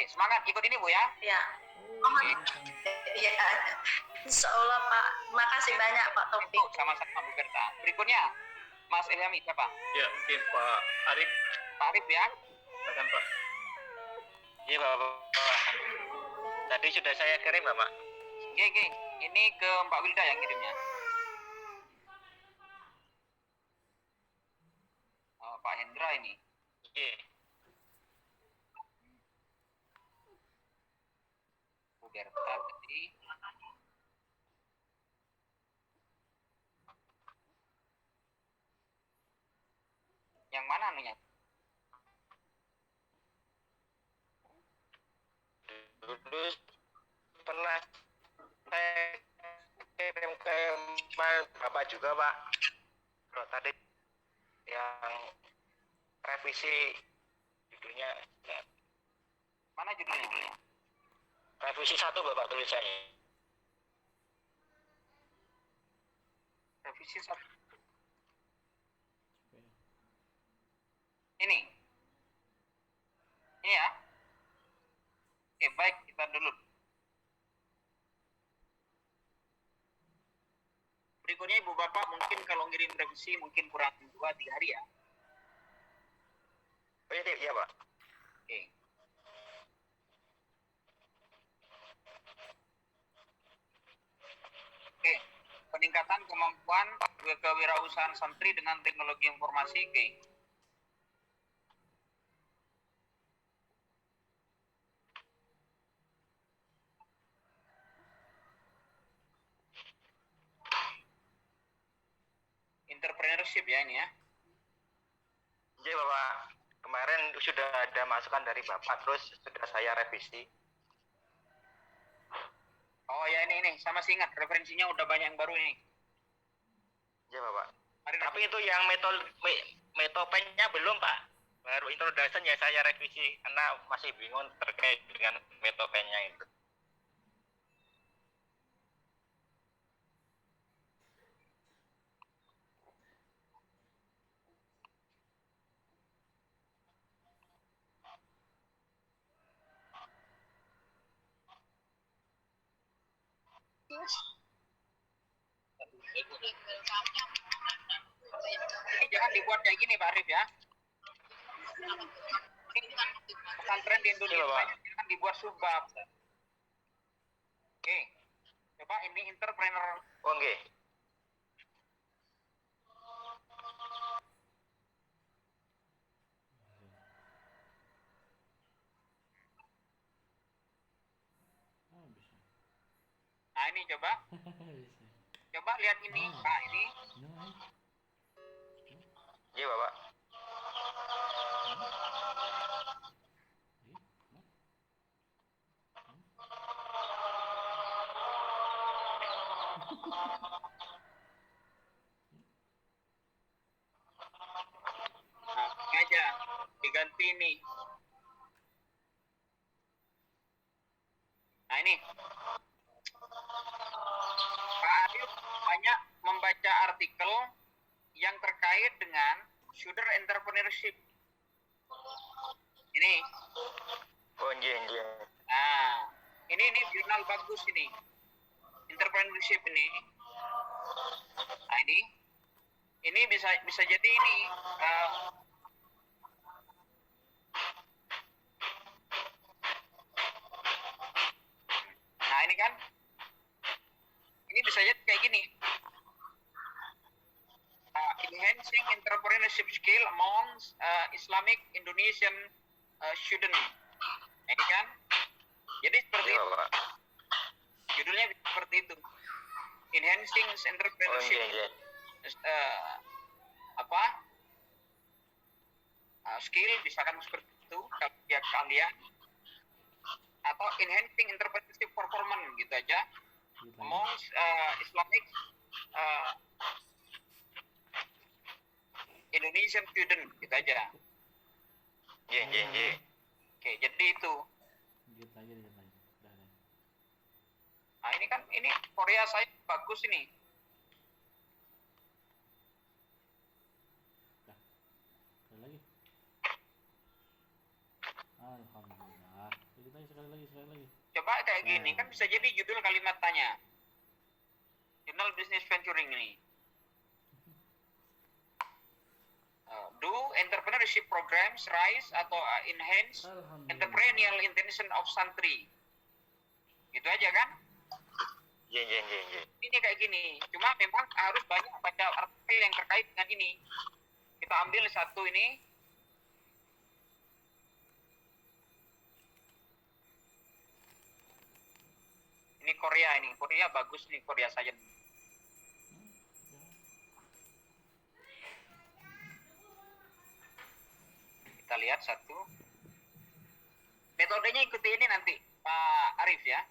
semangat ikut ini Bu ya. Ya. Oke. Ya. Insya Allah Pak. Makasih banyak Pak Taufik. Sama-sama Bu Berta. Berikutnya Mas Ilhami siapa? Ya, mungkin Pak Arif. Pak Arif ya. Silakan Pak. Iya Bapak. Tadi sudah saya kirim Bapak. Oke. Ini ke Mbak Wilda yang kirimnya. Pak Hendra ini. Iya. Bu Berta tadi. Yang mana anunya? Dulu pernah saya kirim ke Bapak juga Pak. Kalau tadi yang revisi judulnya Mana judulnya? revisi 1 Bapak tulisannya. Revisi 1. Ini ya. Oke, baik, kita dulu. Berikutnya Ibu Bapak mungkin kalau ngirim revisi mungkin kurang 2-3 hari ya. Oh iya Pak. Oke. Oke, peningkatan kemampuan kewirausahaan santri dengan teknologi informasi. Oke. Entrepreneurship ya ini ya. Iya Bapak. Kemarin sudah ada masukan dari Bapak, terus sudah saya revisi. Oh ya ini sama sih ingat referensinya udah banyak yang baru ini. Iya Bapak. Mari Tapi itu yang metopenya belum Pak. Baru introduction ya saya revisi karena masih bingung terkait dengan metopenya itu. Ini jangan dibuat kayak gini Pak Arif ya. Pesantren di Indonesia jangan dibuat subbab. Oke. Coba ini entrepreneur. Oh nggih. Nah ini coba. Coba lihat ini Pak ini. Iya Bapak. Nah, aja diganti ini. Nah ini Pak Arif banyak membaca artikel yang terkait dengan shooter entrepreneurship. Ini. Oh iya. Nah, ini jurnal bagus ini. Entrepreneurship ini. Nah ini bisa jadi ini nah ini kan ini bisa jadi kayak gini. Enhancing entrepreneurship skill among Islamic Indonesian student. Nah, ini kan jadi seperti Iya itu. Bapak. Judulnya seperti itu. Enhancing entrepreneurship. Oh iya. Skill misalkan seperti itu ya kalian atau enhancing entrepreneurship performance gitu aja among Islamic Indonesian student gitu aja. Iya. Oke, jadi itu. Nah ini kan ini Korea saya bagus ini. Lagi. Alhamdulillah. Jadi sekali lagi. Coba kayak gini, kan bisa jadi judul kalimat tanya. Jurnal Business Venturing ini. Do entrepreneurship programs rise atau enhance Alhamdulillah. entrepreneurial intention of santri? Gitu aja kan? Iya. Ini kayak gini. Cuma memang harus banyak baca artikel yang terkait dengan ini. Kita ambil satu ini. Ini Korea ini. Korea bagus nih, Korea Science. Kita lihat satu. Metodenya ikuti ini nanti, Pak Arif ya.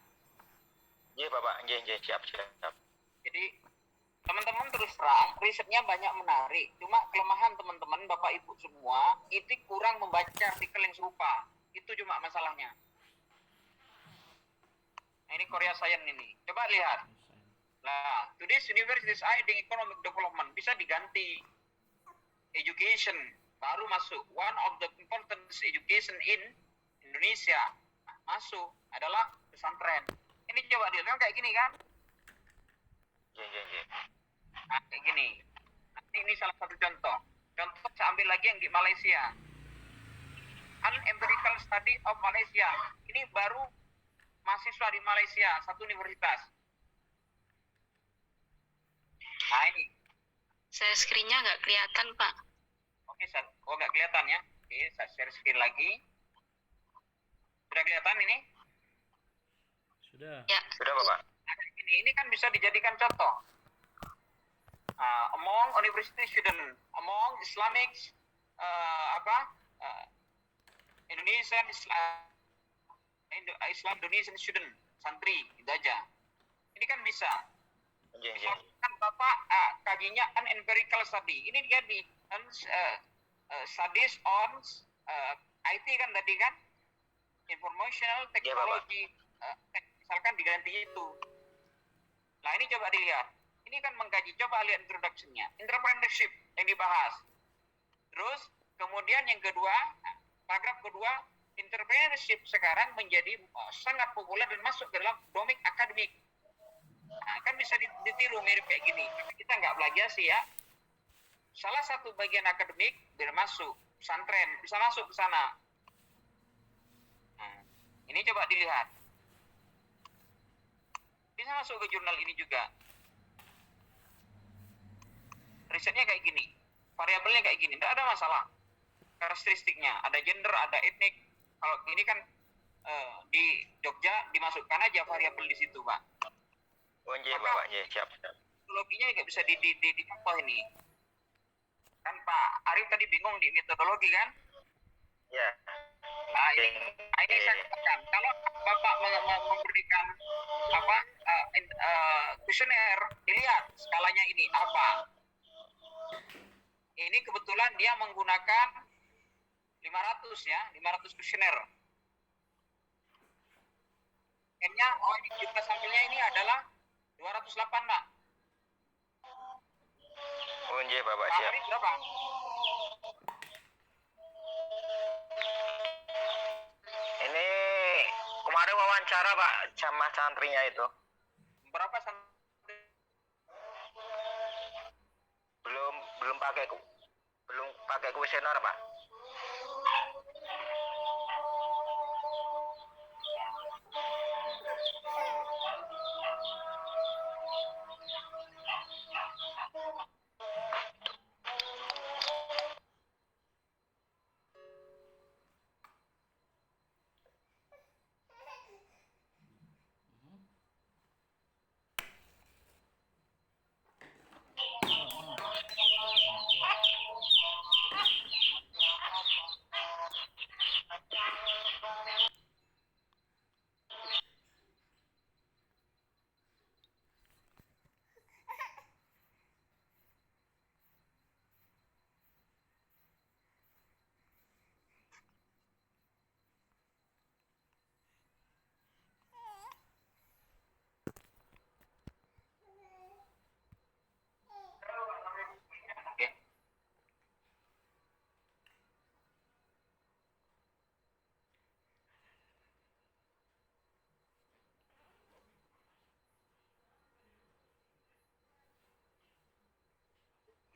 Iya Bapak, iya, siap. Jadi teman-teman terus terang, risetnya banyak menarik. Cuma kelemahan teman-teman, Bapak Ibu semua, itu kurang membaca artikel yang serupa. Itu cuma masalahnya. Nah, ini Korea Science ini. Coba lihat. Nah, today's universities aiding economic development bisa diganti education, baru masuk. One of the important education in Indonesia masuk adalah pesantren. Ini coba dilihat kayak gini kan? Iya. Nah, kayak gini. Nanti ini salah satu contoh. Contoh saya ambil lagi yang di Malaysia. An empirical study of Malaysia. Ini baru mahasiswa di Malaysia, satu universitas. Nah ini. Saya screen-nya nggak kelihatan, Pak. Oke, nggak kelihatan ya. Oke, saya share screen lagi. Sudah kelihatan ini? Sudah. Ya. Sudah Bapak. Nah, ini kan bisa dijadikan contoh. Among university student, among Islamic Indonesian Islam Indonesian student, santri, gitu aja. Ini kan bisa. Iya. Kan Bapak kajinya an empirical study. Ini dia di studies on IT kan tadi kan, informational technology. Misalkan diganti itu. Nah ini coba dilihat. Ini kan mengkaji, coba lihat introduction-nya. Entrepreneurship yang dibahas. Terus kemudian yang kedua, paragraf kedua, entrepreneurship sekarang menjadi sangat populer dan masuk ke dalam domik akademik. Nah, kan bisa ditiru mirip kayak gini. Tapi kita nggak plagiasi ya. Salah satu bagian akademik biar masuk. Pesantren bisa masuk ke sana. Nah, ini coba dilihat. Bisa masuk ke jurnal ini juga. Risetnya kayak gini. Variabelnya kayak gini. Tidak ada masalah. Karakteristiknya. Ada gender, ada etnik. Kalau ini kan di Jogja dimasukkan aja variabel di situ, Pak. Oh iya Bapak, iya, siap. Metodologinya juga bisa dicontoh ini. Kan Pak Arif tadi bingung di metodologi kan? Iya. Nah ini saya katakan, kalau Bapak memberikan kuesioner, dilihat skalanya ini apa. Ini kebetulan dia menggunakan 500 ya, 500 kuesioner. N-nya, ini jumlah sampelnya ini adalah 208, Pak. Oh iya Bapak, Pak siap. Arif berapa? Ini kemarin wawancara Pak sama santrinya itu. Berapa santri? Belum pakai kuesioner Pak.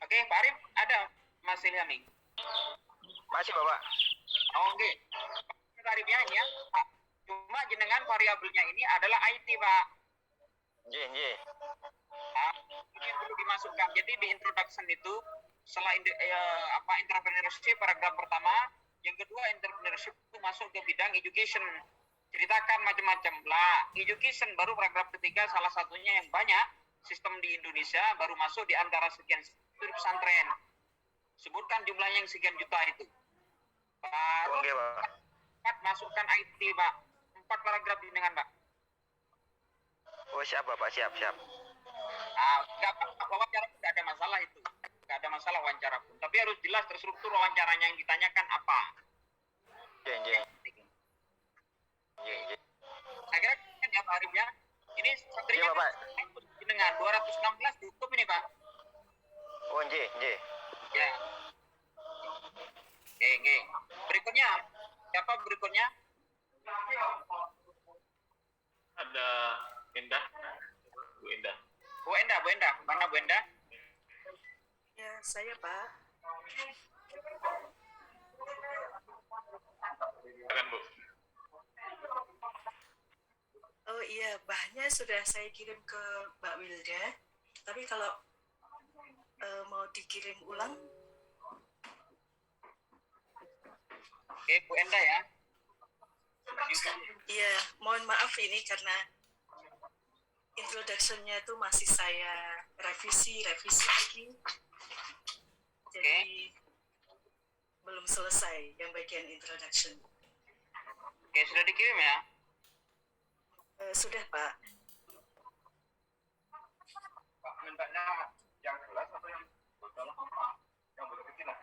Oke, Pak Arif ada Mas Ilhami. Masih Bapak. Oke. Tarifnya ini ya, Pak. Cuma jenengan variabelnya ini adalah IT, Pak. Nggih, nggih. Nah, ini yang perlu dimasukkan. Jadi di introduction itu selain entrepreneurship paragraf pertama, yang kedua entrepreneurship itu masuk ke bidang education. Ceritakan macam-macam. Lah, education baru paragraf ketiga, salah satunya yang banyak sistem di Indonesia baru masuk di antara sekian pesantren. Sebutkan jumlahnya yang sekian juta itu. Baru Oke, Pak. masukkan IT, Pak. 4 paragraf dengan Pak. Oh, siap Bapak, siap. Nah, nggak apa-apa, wawancara pun nggak ada masalah itu. Nggak ada masalah wawancara pun. Tapi harus jelas terstruktur wawancaranya yang ditanyakan apa. Nggih. Saya kira kan ya Pak Arif ya. Ini santrinya Iya, Bapak. dengan 216 cukup ini Pak. Oh, nggih. Ya. Oke. Berikutnya, siapa berikutnya? Ada Indah. Bu Indah. Bu Endah. Mana Bu Endah? Ya, saya Pak. Silakan Bu. Oh iya, bahannya sudah saya kirim ke Mbak Wilda. Tapi kalau mau dikirim ulang, Oke, Bu Endah ya. iya, mohon maaf ini karena introduction-nya itu masih saya revisi lagi. Jadi belum selesai yang bagian introduction. Oke, sudah dikirim ya. Sudah Pak. Pak, mintanya yang gelas atau yang botol? Yang botol kecil lah.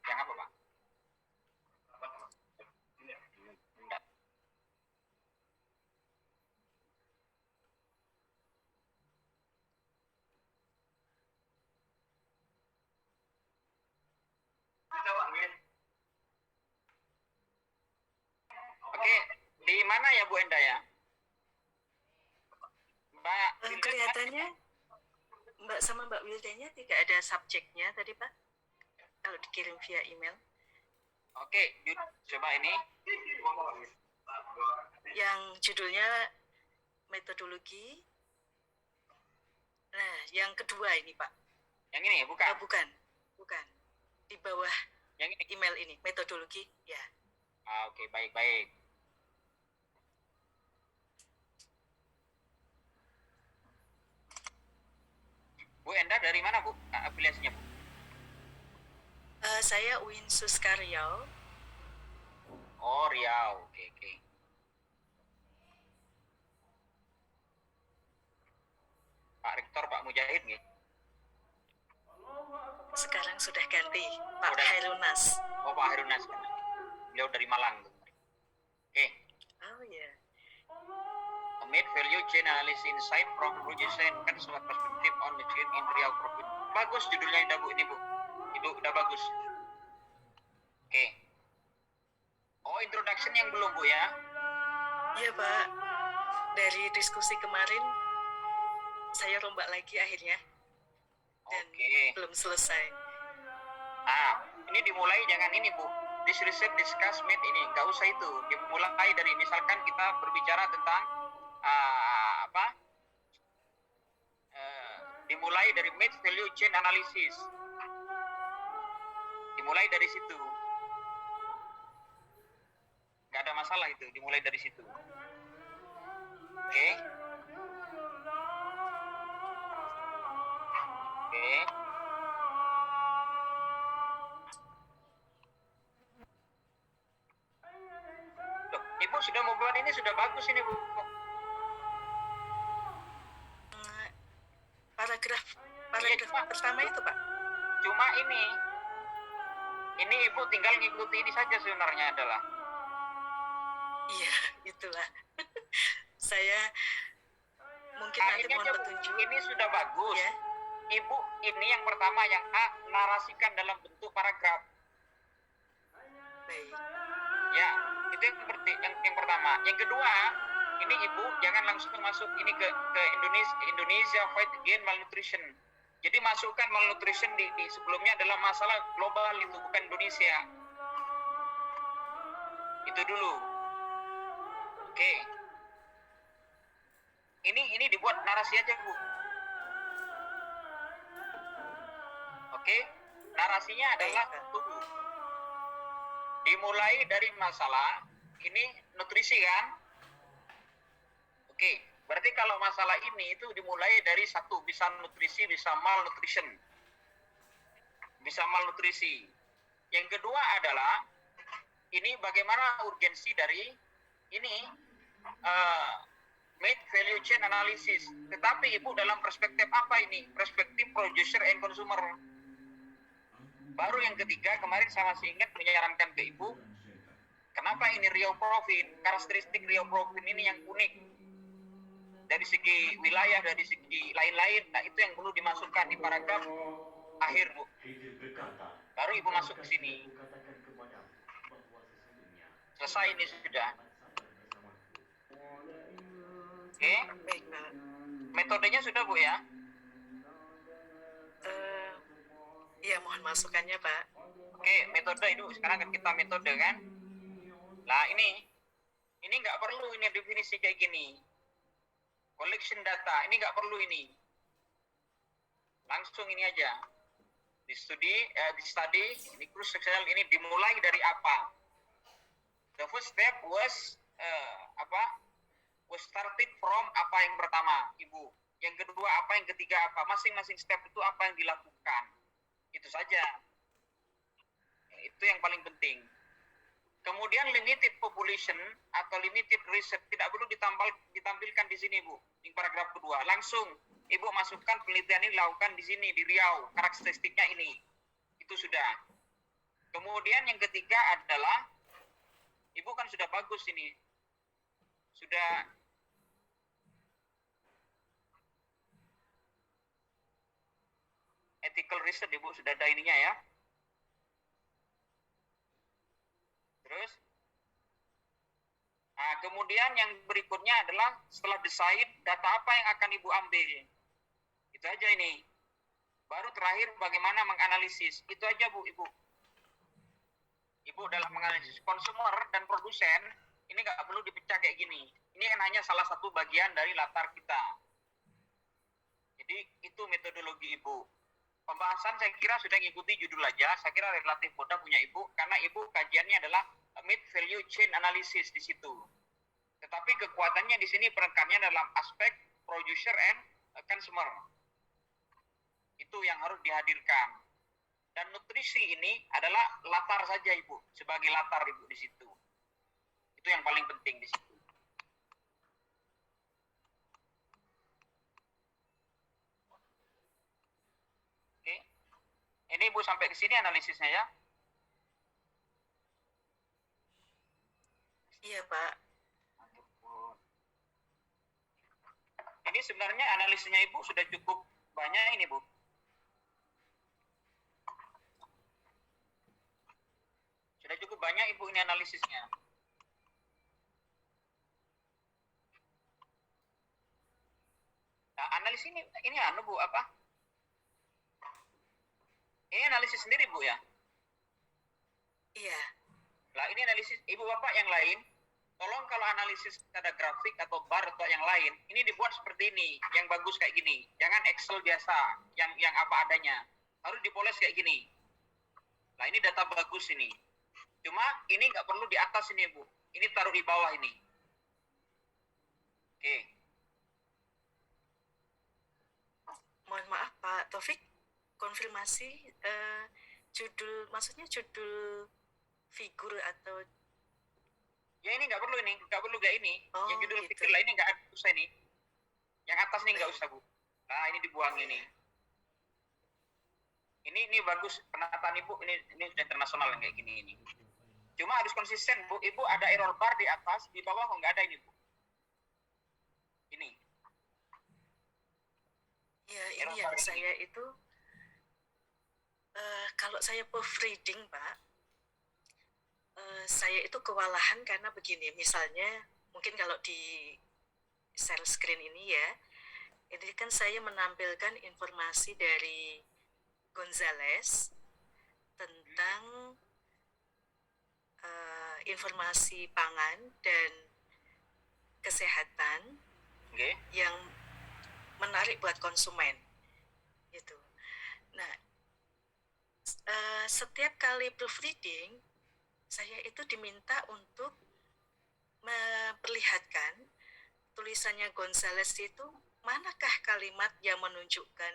Yang apa, Pak? Enggak. Oke, di mana ya Bu Endah ya? Mbak Kelihatannya Mbak sama Mbak Wildanya tidak ada subjeknya tadi Pak. Kalau dikirim via email. Oke, coba ini. Yang judulnya metodologi. Nah, yang kedua ini Pak. Yang ini bukan? Bukan. Di bawah Yang ini. email ini, metodologi. Ya. Oke, baik. Bu Endah dari mana Bu? Afiliasinya Bu? Saya UIN Suskaryau. Oh, Riau. Oke. Pak Rektor, Pak Mujahid nih. Sekarang sudah ganti Pak Sudah. Hairunas. Oh, Pak Herunas. Beliau dari Malang. Oke. Oh ya. Made value chain analysis insight from projection customer perspective on the chain in Riau profit. Bagus judulnya udah Bu ini Bu. Ibu udah bagus. Oke. Oh, introduction yang belum Bu ya? Iya Pak. Dari diskusi kemarin saya rombak lagi akhirnya. Dan Oke. belum selesai. Nah, ini dimulai jangan ini Bu. This research discuss made ini nggak usah itu. Dimulai dari misalkan kita berbicara tentang dimulai dari made value chain analysis. Dimulai dari situ. Nggak ada masalah itu. Dimulai dari situ. Oke. Loh, Ibu sudah mau buat ini sudah bagus ini Bu. Paragraf Cuma- pertama itu Pak. Cuma ini Ibu tinggal ngikuti ini saja sebenarnya adalah. Iya, itulah. Saya mungkin nanti Ini mohon aja, Bu. petunjuk. Ini sudah bagus. Ya. Ibu, ini yang pertama yang A, narasikan dalam bentuk paragraf. Baik. Ya, itu yang pertama. Yang kedua, ini Ibu jangan langsung masuk ini ke Indonesia fight against malnutrition. Jadi masukkan malnutrition di sebelumnya adalah masalah global itu, bukan Indonesia. Itu dulu. Oke. Ini dibuat narasi aja, Bu. Oke. Narasinya adalah tunggu. Dimulai dari masalah ini nutrisi kan? Oke. Berarti kalau masalah ini itu dimulai dari satu, bisa nutrisi, bisa malnutrition. Bisa malnutrisi. Yang kedua adalah ini bagaimana urgensi dari ini mid value chain analysis. Tetapi Ibu dalam perspektif apa ini? Perspektif producer and consumer. Baru yang ketiga, kemarin saya masih ingat menyarankan ke Ibu, kenapa ini real profit, karakteristik real profit ini yang unik. Dari segi wilayah, dari segi lain-lain, nah itu yang perlu dimasukkan di paragraf akhir, Bu. Baru Ibu masuk ke sini. Selesai ini sudah. Oke. Baik, Pak. Metodenya sudah, Bu ya? Iya, mohon masukannya, Pak. Oke, metode itu sekarang kan kita metode kan. Nah ini nggak perlu ini definisi kayak gini. Collection data ini nggak perlu ini. Langsung ini aja. Di study ini cross-sectional ini dimulai dari apa? The first step was was started from apa yang pertama, Ibu. Yang kedua apa, yang ketiga apa? Masing-masing step itu apa yang dilakukan. Itu saja. Itu yang paling penting. Kemudian limited population atau limited research tidak perlu ditampilkan di sini, Bu. Di paragraf kedua. Langsung Ibu masukkan penelitian ini dilakukan di sini di Riau. Karakteristiknya ini. Itu sudah. Kemudian yang ketiga adalah Ibu kan sudah bagus ini. Sudah ethical research, Ibu sudah ada ininya ya. Terus, nah, kemudian yang berikutnya adalah setelah decide, data apa yang akan Ibu ambil. Itu aja ini. Baru terakhir bagaimana menganalisis. Itu aja, Bu, Ibu. Ibu dalam menganalisis konsumer dan produsen, ini nggak perlu dipecah kayak gini. Ini kan hanya salah satu bagian dari latar kita. Jadi itu metodologi Ibu. Pembahasan saya kira sudah mengikuti judul aja. Saya kira relatif mudah punya Ibu, karena Ibu kajiannya adalah mid value chain analysis di situ. Tetapi kekuatannya di sini penekannya dalam aspek producer and consumer. Itu yang harus dihadirkan. Dan nutrisi ini adalah latar saja, Ibu, sebagai latar, Ibu, di situ. Itu yang paling penting di situ. Oke. Ini Ibu sampai ke sini analisisnya ya. Iya, Pak. Ini sebenarnya analisisnya Ibu sudah cukup banyak ini, Bu. Sudah cukup banyak Ibu ini analisisnya. Nah, analisis ini anu, Bu, apa? Ini analisis sendiri, Bu, ya? Iya. Lah, ini analisis Ibu Bapak yang lain. Tolong kalau analisis ada grafik atau bar atau yang lain, ini dibuat seperti ini, yang bagus kayak gini. Jangan Excel biasa, yang apa adanya. Harus dipoles kayak gini. Nah, ini data bagus ini. Cuma ini nggak perlu di atas ini, Bu. Ini taruh di bawah ini. Oke. Mohon maaf, Pak Taufik. Konfirmasi judul, maksudnya judul figur atau Ya ini nggak perlu ini, nggak perlu kayak ini. Oh, Yang judul gitu. fikir lah ini nggak usah ini. Yang atas ini nggak usah, Bu. Nah, ini dibuang ini. Ini bagus penataan Ibu, ini sudah internasional yang kayak gini ini. Cuma harus konsisten, Bu. Ibu ada error bar di atas, di bawah kok nggak ada ini, Bu. Ini. ya ini yang saya itu kalau saya proofreading, Pak, saya itu kewalahan karena begini, misalnya mungkin kalau di share screen ini ya, Ini kan saya menampilkan informasi dari Gonzales tentang informasi pangan dan kesehatan Oke. yang menarik buat konsumen gitu. Nah, setiap kali proofreading saya itu diminta untuk memperlihatkan tulisannya Gonzales itu manakah kalimat yang menunjukkan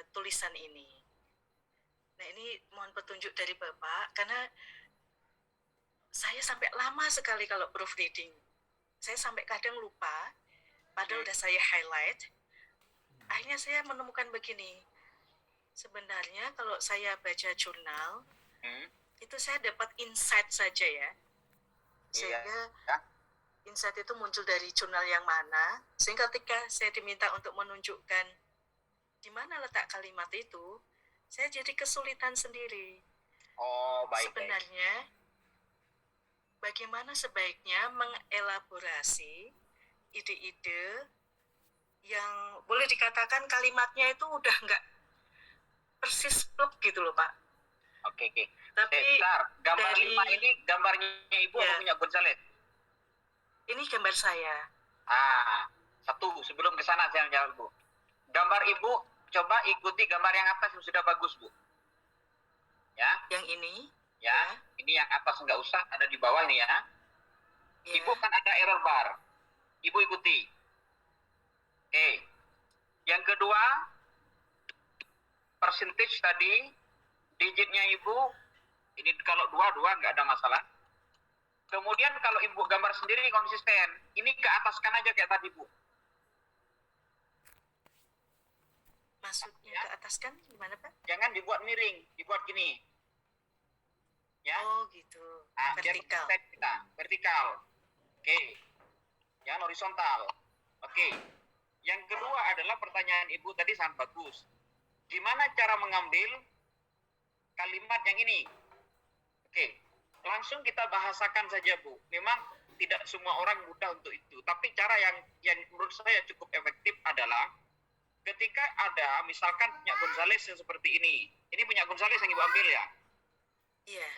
tulisan ini. Nah, ini mohon petunjuk dari Bapak karena saya sampai lama sekali kalau proofreading. Saya sampai kadang lupa, padahal udah saya highlight. Akhirnya saya menemukan begini. Sebenarnya kalau saya baca jurnal, itu saya dapat insight saja ya. Sehingga insight itu muncul dari jurnal yang mana, sehingga ketika saya diminta untuk menunjukkan di mana letak kalimat itu, saya jadi kesulitan sendiri. Oh, baik. Sebenarnya, bagaimana sebaiknya mengelaborasi ide-ide yang boleh dikatakan kalimatnya itu udah nggak persis plek gitu loh, Pak. Oke. Tapi Bentar, gambar dari- 5 ini gambarnya Ibu Ya. atau punya Gonzales? Ini gambar saya. Satu, sebelum ke sana saya jawab, Bu. Gambar Ibu, coba ikuti gambar yang atas yang sudah bagus, Bu. Ya, Yang ini, ya. Ini yang atas nggak usah, ada di bawah ini ya. ya. Ibu kan ada error bar. Ibu ikuti. Oke. Yang kedua, percentage tadi, digitnya Ibu, ini kalau dua nggak ada masalah. Kemudian kalau Ibu gambar sendiri konsisten, ini ke ataskan aja kayak tadi, Bu. Maksudnya Ya. ke atas kan gimana, Pak? Jangan dibuat miring, dibuat gini. Ya. Oh gitu, Biar vertikal. konsisten kita, vertikal. Oke. Jangan horizontal. Oke. Yang kedua adalah pertanyaan Ibu tadi sangat bagus. Gimana cara mengambil kalimat yang ini? Oke. Langsung kita bahasakan saja, Bu. Memang tidak semua orang mudah untuk itu. Tapi cara yang menurut saya cukup efektif adalah ketika ada misalkan punya Gonzales yang seperti ini. Ini punya Gonzales yang Ibu ambil ya. Iya.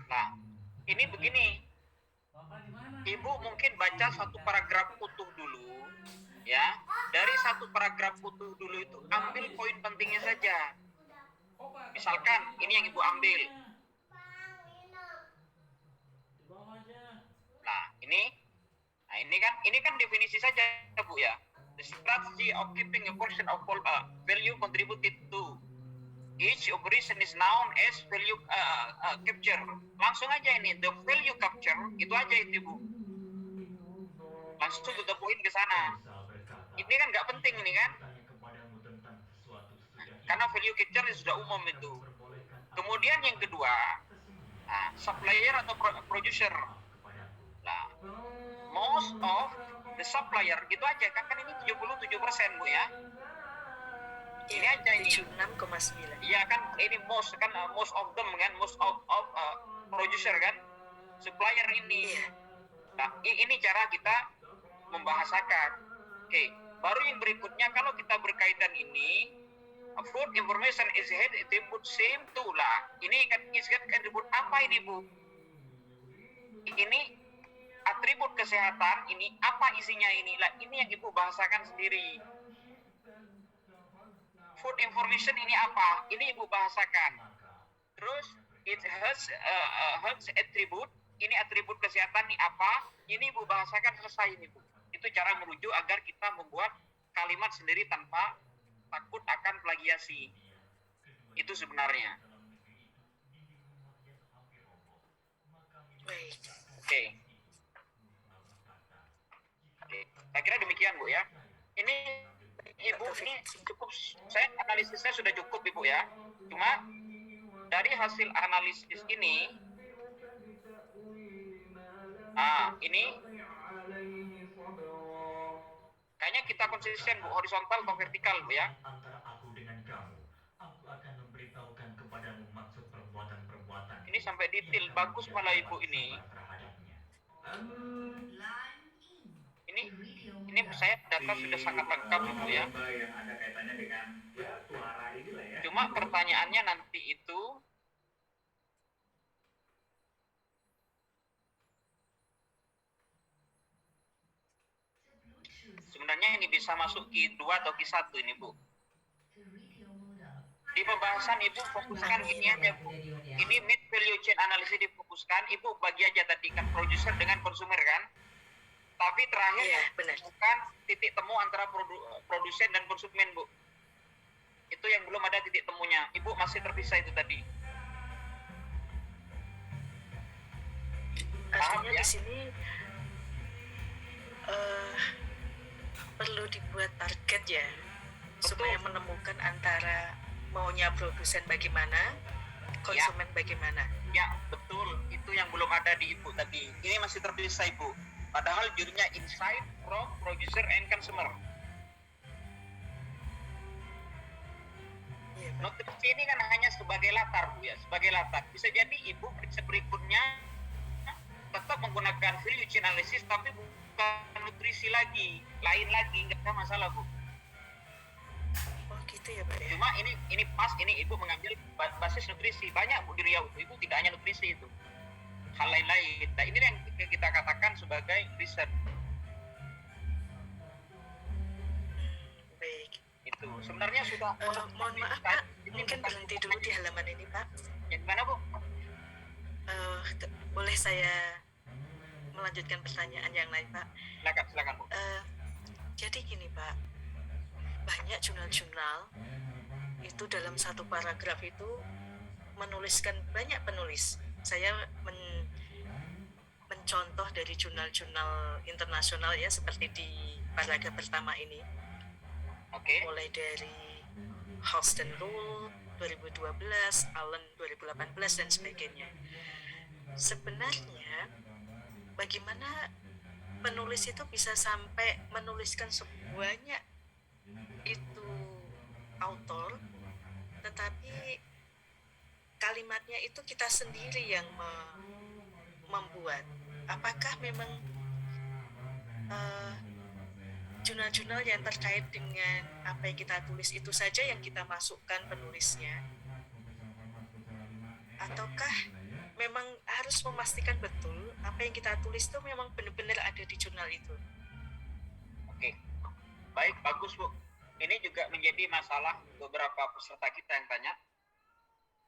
Nah, ini begini. Ibu mungkin baca satu paragraf utuh dulu, ya. Dari satu paragraf utuh dulu itu ambil poin pentingnya saja. Misalkan ini yang Ibu ambil. Nah, ini kan definisi saja, Bu ya. The strategy of keeping a portion of value contributed to each operation is known as value capture. Langsung aja ini, the value capture, itu aja itu, Bu. Langsung to the point ke sana. Ini kan nggak penting ini kan? Karena value capture sudah umum itu. Kemudian yang kedua, supplier atau producer. Nah, most of the supplier, gitu aja kan ini 77%, Bu ya. Ini aja ini. 76,9. Iya kan, ini most of them kan, most of producer kan, supplier ini. Iya. Nah, ini cara kita membahasakan. Oke, baru yang berikutnya kalau kita berkaitan ini, food information is head attribute same to lah. Ini kan atribut apa ini, Bu? Ini atribut kesehatan, ini apa isinya ini lah? Ini yang Ibu bahasakan sendiri. Food information ini apa? Ini Ibu bahasakan. Terus it has attribute. Ini atribut kesehatan ini apa? Ini Ibu bahasakan, selesai ini, Bu. Itu cara merujuk agar kita membuat kalimat sendiri tanpa takut akan plagiasi. Itu sebenarnya. Baik. Oke. Saya kira demikian, Bu ya. Ini Ibu ini cukup, saya analisisnya sudah cukup, Ibu ya. Cuma dari hasil analisis ini, ini kayaknya kita konsisten, Bu, horizontal atau vertikal, Bu ya. Antara aku dengan kamu, aku akan sampai detail, bagus malah ibu ini. Ini saya data sudah sangat lengkap ibu ya. Cuma pertanyaannya nanti itu sebenarnya ini bisa masuk Q2 atau Q1 ini Bu. Di pembahasan Ibu fokuskan ini aja Bu. Ini mid value chain analysis difokuskan, Ibu bagi aja tadi kan produser dengan konsumer kan. Tapi terakhir Iya, benar. bukan titik temu antara produsen dan konsumen Bu. Itu yang belum ada titik temunya. Ibu masih terpisah itu tadi. Artinya ya? di sini perlu dibuat target ya, supaya menemukan antara maunya produsen bagaimana, konsumen bagaimana. Ya, betul. Itu yang belum ada di Ibu tadi. Ini masih terpisah Ibu. Padahal judulnya Insight from Producer and Consumer. Iya, Pak. Nutrisi ini kan hanya sebagai latar Bu ya, sebagai latar. Bisa jadi Ibu berikutnya tetap menggunakan value chain analysis tapi bukan nutrisi lagi, lain lagi, nggak ada masalah Bu. Oh gitu ya Pak ya. Cuma ini pas ini Ibu mengambil basis nutrisi. Banyak Bu di Riau Ibu tidak hanya nutrisi itu, hal lain-lain. Nah ini yang kita katakan sebagai riset. Baik. Itu sebenarnya sudah. Mohon maaf Pak, mungkin berhenti dulu di halaman ini Pak. Yang mana Bu? Boleh saya melanjutkan pertanyaan yang lain Pak? Silakan Bu. Jadi gini Pak, banyak jurnal-jurnal itu dalam satu paragraf itu menuliskan banyak penulis. Saya mencontoh dari jurnal-jurnal internasional ya, seperti di paragraf pertama ini. Oke. Mulai dari Houston Rule 2012, Allen 2018 dan sebagainya. Sebenarnya bagaimana penulis itu bisa sampai menuliskan sebanyak itu autor, tetapi kalimatnya itu kita sendiri yang membuat. Apakah memang jurnal-jurnal yang terkait dengan apa yang kita tulis itu saja yang kita masukkan penulisnya, ataukah memang harus memastikan betul apa yang kita tulis itu memang benar-benar ada di jurnal itu? Oke. Baik, bagus Bu. Ini juga menjadi masalah beberapa peserta kita yang tanya.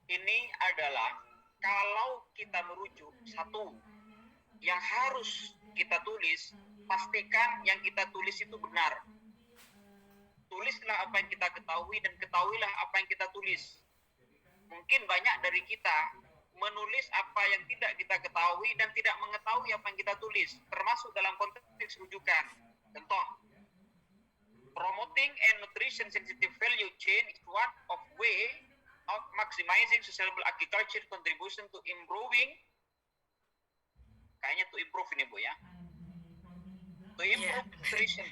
Ini adalah kalau kita merujuk satu yang harus kita tulis, pastikan yang kita tulis itu benar. Tulislah apa yang kita ketahui dan ketahuilah apa yang kita tulis. Mungkin banyak dari kita menulis apa yang tidak kita ketahui dan tidak mengetahui apa yang kita tulis, termasuk dalam konteks rujukan. Contoh, promoting and nutrition sensitive value chain is one of way of maximizing sustainable agriculture contribution to improving. Kayaknya to improve ini Bu ya. To improve nutrition.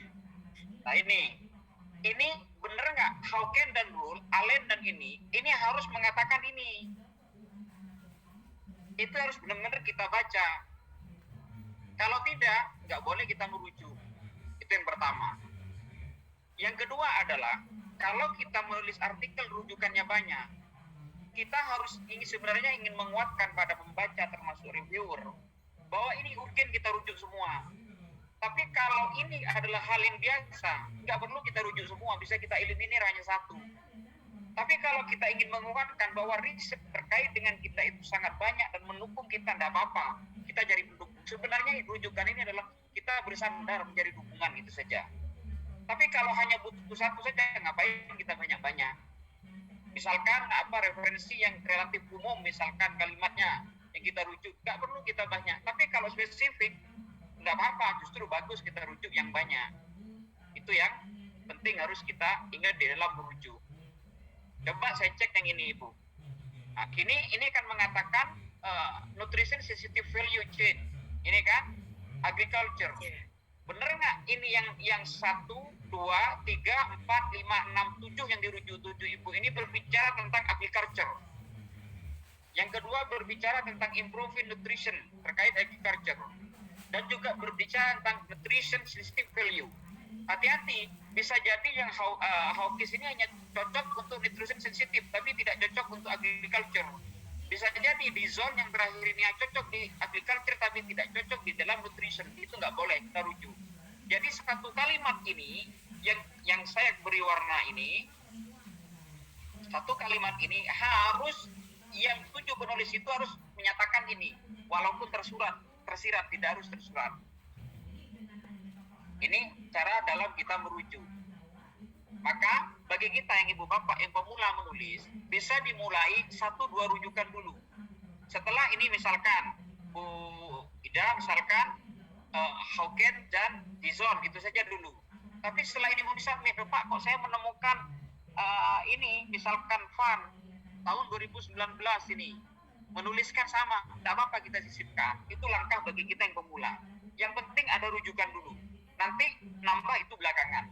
Nah ini bener nggak? Hawken dan Rule, Allen dan ini harus mengatakan ini. Itu harus benar-benar kita baca. Kalau tidak, nggak boleh kita merujuk. Itu yang pertama. Yang kedua adalah, kalau kita menulis artikel rujukannya banyak, kita harus sebenarnya ingin menguatkan pada pembaca termasuk reviewer bahwa ini urgen kita rujuk semua. Tapi kalau ini adalah hal yang biasa, nggak perlu kita rujuk semua, bisa kita eliminir hanya satu. Tapi kalau kita ingin menguatkan bahwa riset terkait dengan kita itu sangat banyak dan mendukung kita, tidak apa-apa. Kita jadi pendukung. Sebenarnya rujukan ini adalah kita bersandar menjadi dukungan, itu saja. Tapi kalau hanya butuh satu saja, ngapain kita banyak-banyak? Misalkan referensi yang relatif umum, misalkan kalimatnya yang kita rujuk, nggak perlu kita banyak. Tapi kalau spesifik, nggak apa-apa, justru bagus kita rujuk yang banyak. Itu yang penting harus kita ingat di dalam merujuk. Coba saya cek yang ini Ibu. Nah, ini kan mengatakan nutrition sensitive value chain. Ini kan agriculture. Bener nggak ini yang 1, 2, 3, 4, 5, 6, 7 yang dirujuk 7 Ibu ini berbicara tentang agriculture. Yang kedua berbicara tentang improving nutrition terkait agriculture. Dan juga berbicara tentang nutrition sensitive value. Hati-hati, bisa jadi yang Hawkins ini hanya cocok untuk nutrition sensitif, tapi tidak cocok untuk agriculture. Bisa jadi di zone yang terakhir ini yang cocok di agriculture, tapi tidak cocok di dalam nutrition. Itu nggak boleh kita rujuk. Jadi satu kalimat ini, yang saya beri warna ini, satu kalimat ini harus, yang setuju penulis itu harus menyatakan ini, walaupun tersirat, tidak harus tersurat. Ini cara dalam kita merujuk. Maka bagi kita yang ibu bapak yang pemula menulis, bisa dimulai 1-2 rujukan dulu. Setelah ini misalkan Bu Ida misalkan Hawkins dan Dizon, itu saja dulu. Tapi setelah ini bisa, Pak kok saya menemukan ini misalkan Van tahun 2019 ini menuliskan sama, tidak apa-apa kita sisipkan. Itu langkah bagi kita yang pemula. Yang penting ada rujukan dulu. Nanti nambah itu belakangan.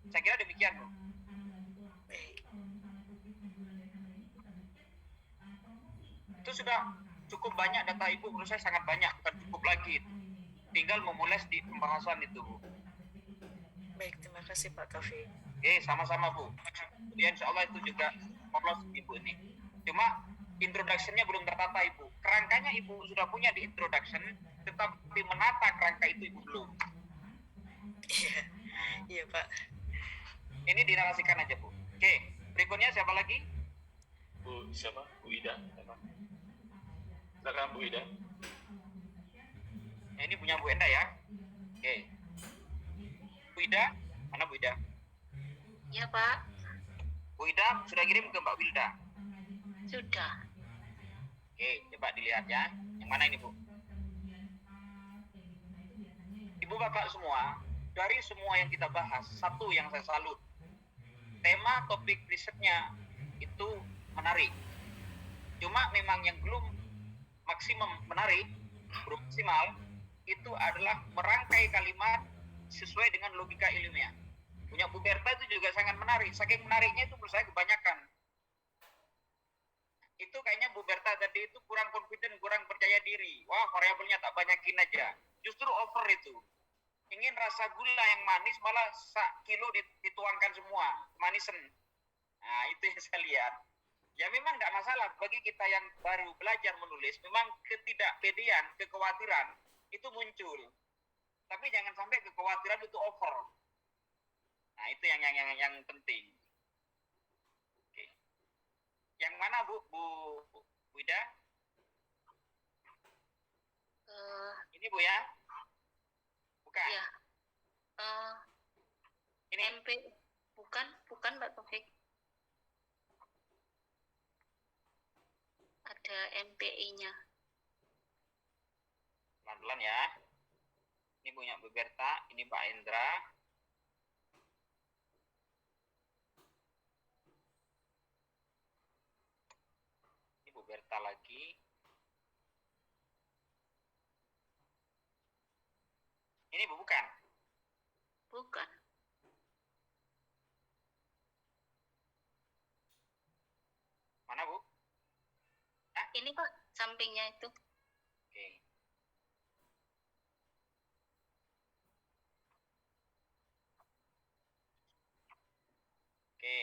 Saya kira demikian, Bu. Itu sudah cukup banyak data Ibu, menurut saya sangat banyak, bukan cukup lagi. Tinggal memules di pembahasan itu, Bu. Baik, terima kasih Pak Taufik. Oke, sama-sama, Bu. Ya, insya Allah itu juga polos Ibu ini. Cuma introduction-nya belum tertata, Ibu. Kerangkanya Ibu sudah punya di introduction, tetapi menata kerangka itu Ibu belum. Iya, iya Pak. Ini dinarasikan aja, Bu. Oke, berikutnya siapa lagi? Bu siapa? Bu Ida. Siapa? Silakan Bu Ida. Nah, ini punya Bu Enda ya. Oke. Bu Ida, mana Bu Ida? Ya Pak, Bu Ida sudah kirim ke Mbak Wilda. sudah. Oke, coba dilihat ya. Yang mana ini, Bu? Ibu bapak semua, dari semua yang kita bahas, satu yang saya salut. Tema topik risetnya itu menarik. Cuma memang yang belum maksimum menarik, belum maksimal, itu adalah merangkai kalimat sesuai dengan logika ilmiah. Punya Bu Berta itu juga sangat menarik. Saking menariknya itu menurut saya kebanyakan. Itu kayaknya Bu Berta tadi itu kurang confident, kurang percaya diri. Wah, variabelnya tak banyakin aja. Justru over itu. Ingin rasa gula yang manis malah kilo dituangkan semua, manisan. Nah, itu yang saya lihat. Ya memang nggak masalah bagi kita yang baru belajar menulis. Memang ketidakpedean, kekhawatiran itu muncul. Tapi jangan sampai kekhawatiran itu over. Nah, itu yang penting. Oke. Yang mana Bu Ida? Ini Bu ya? Bukan. Ya. Ini MP bukan Pak Taufik. Ada MPI-nya. pelan-pelan ya. Ini punya Bu Berta, ini Pak Endra. Ini Bu Berta lagi. Ini Bu bukan? Bukan. Mana Bu? Ini Pak, sampingnya itu. Oke. Oke.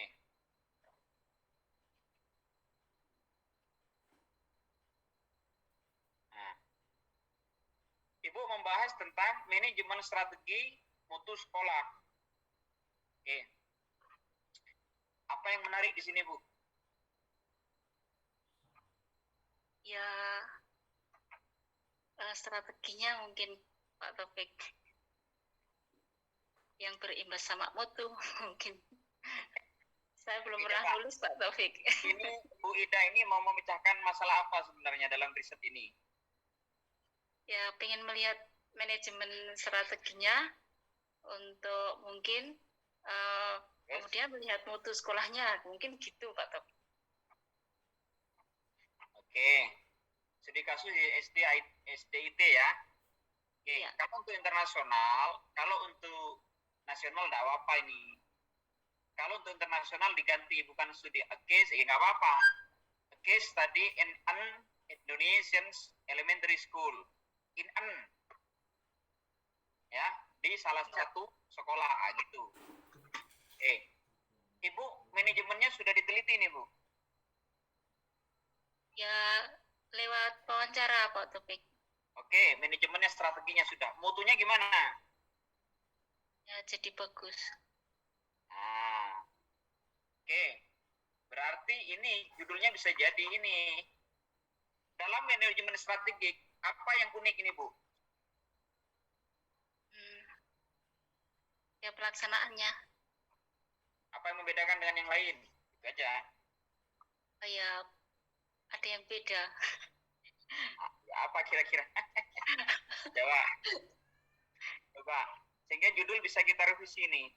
Nah. Ibu membahas tentang manajemen strategi mutu sekolah. Oke. Apa yang menarik di sini, Bu? Ya, strateginya mungkin Pak Taufik yang berimbas sama mutu mungkin. Saya belum pernah nulis Pak Taufik. Ini Bu Ida ini mau memecahkan masalah apa sebenarnya dalam riset ini? Ya, pengen melihat manajemen strateginya untuk mungkin kemudian melihat mutu sekolahnya, mungkin gitu Pak Taufik. Oke. Studi kasus di SDIT ya. Oke. Iya. Kalau untuk internasional, kalau untuk nasional enggak apa-apa ini. Kalau untuk internasional diganti bukan studi case, ya nggak apa-apa. case study in an Indonesian elementary school. In an, ya, di salah satu sekolah gitu. Ibu, manajemennya sudah diteliti nih, Bu. Ya lewat wawancara Pak Topik. Oke, manajemennya, strateginya sudah. Mutunya gimana? Ya jadi bagus. Nah, oke. Berarti ini judulnya bisa jadi ini. Dalam manajemen strategik, apa yang unik ini, Bu? Ya pelaksanaannya. Apa yang membedakan dengan yang lain? Itu aja. Ya ada yang beda. Apa kira-kira? Coba. Sehingga judul bisa kita revisi nih.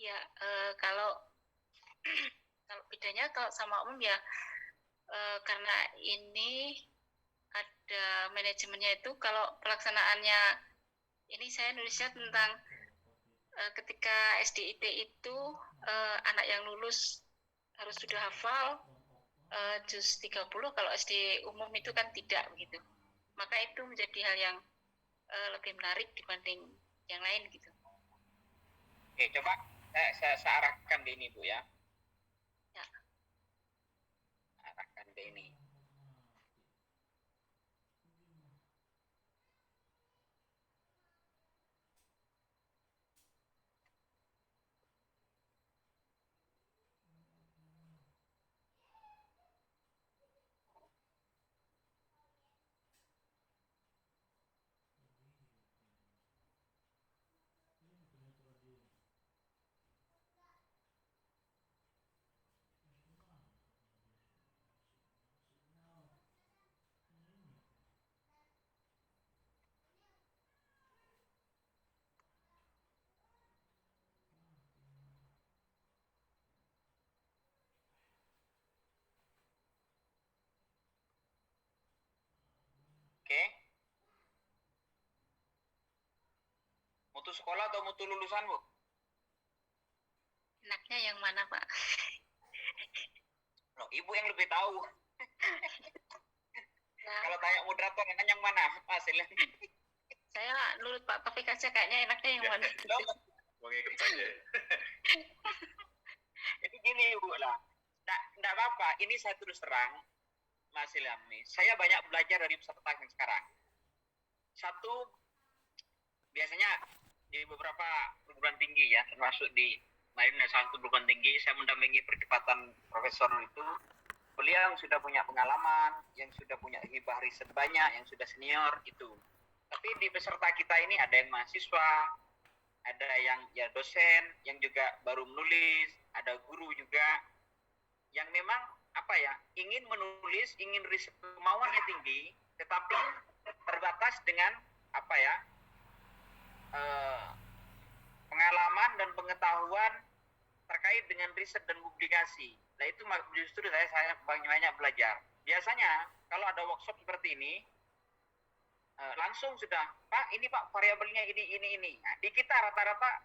Ya kalau bedanya kalau sama umum ya karena ini ada manajemennya itu, kalau pelaksanaannya ini saya nulisnya tentang ketika SDIT itu anak yang lulus harus sudah hafal juz 30, kalau SD umum itu kan tidak begitu. Maka itu menjadi hal yang lebih menarik dibanding yang lain gitu. Oke, coba saya arahkan ke ini, Bu ya. Ya. Arahkan ke ini. Oke. Mutu sekolah atau mutu lulusan, Bu? Enaknya yang mana Pak? Loh, Ibu yang lebih tahu. Ya, Kalau tanya moderator, enak yang mana? Hasilnya. saya nurut Pak Taufik aja, kayaknya enaknya yang mana? Mau ngikut saja. Jadi gini, Bu lah. Nggak apa-apa, ini saya terus terang, Mas Ilhami. Saya banyak belajar dari peserta yang sekarang. Satu, biasanya di beberapa perguruan tinggi ya, termasuk di Marina satu perguruan tinggi, saya mendampingi perdebatan profesor itu. Beliau yang sudah punya pengalaman, yang sudah punya hibah riset banyak, yang sudah senior itu. Tapi di peserta kita ini ada yang mahasiswa, ada yang ya dosen, yang juga baru menulis, ada guru juga, yang memang apa ya, ingin menulis, ingin riset, kemauannya tinggi, tetapi terbatas dengan apa ya, pengalaman dan pengetahuan terkait dengan riset dan publikasi. Nah itu justru saya banyak belajar. Biasanya kalau ada workshop seperti ini, langsung sudah, Pak ini Pak variabelnya ini. Nah, di kita rata-rata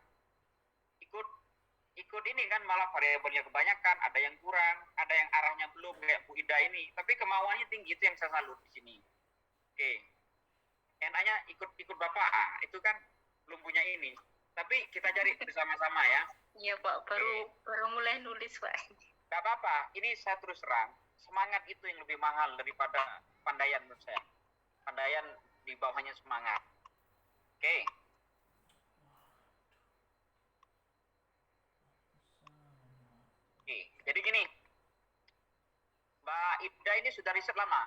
ikut ini kan, malah variabelnya kebanyakan, ada yang kurang, ada yang arahnya belum kayak Bu Ida ini. Tapi kemauannya tinggi, itu yang saya salut di sini. Oke. Enaknya ikut Bapak, itu kan belum punya ini. Tapi kita cari bersama-sama ya. Iya Pak, baru mulai nulis Pak. Gak apa-apa, ini saya terus terang, semangat itu yang lebih mahal daripada pandaian menurut saya. Pandaian di bawahnya semangat. Oke. Oke, jadi gini, Mbak Ida ini sudah riset lama?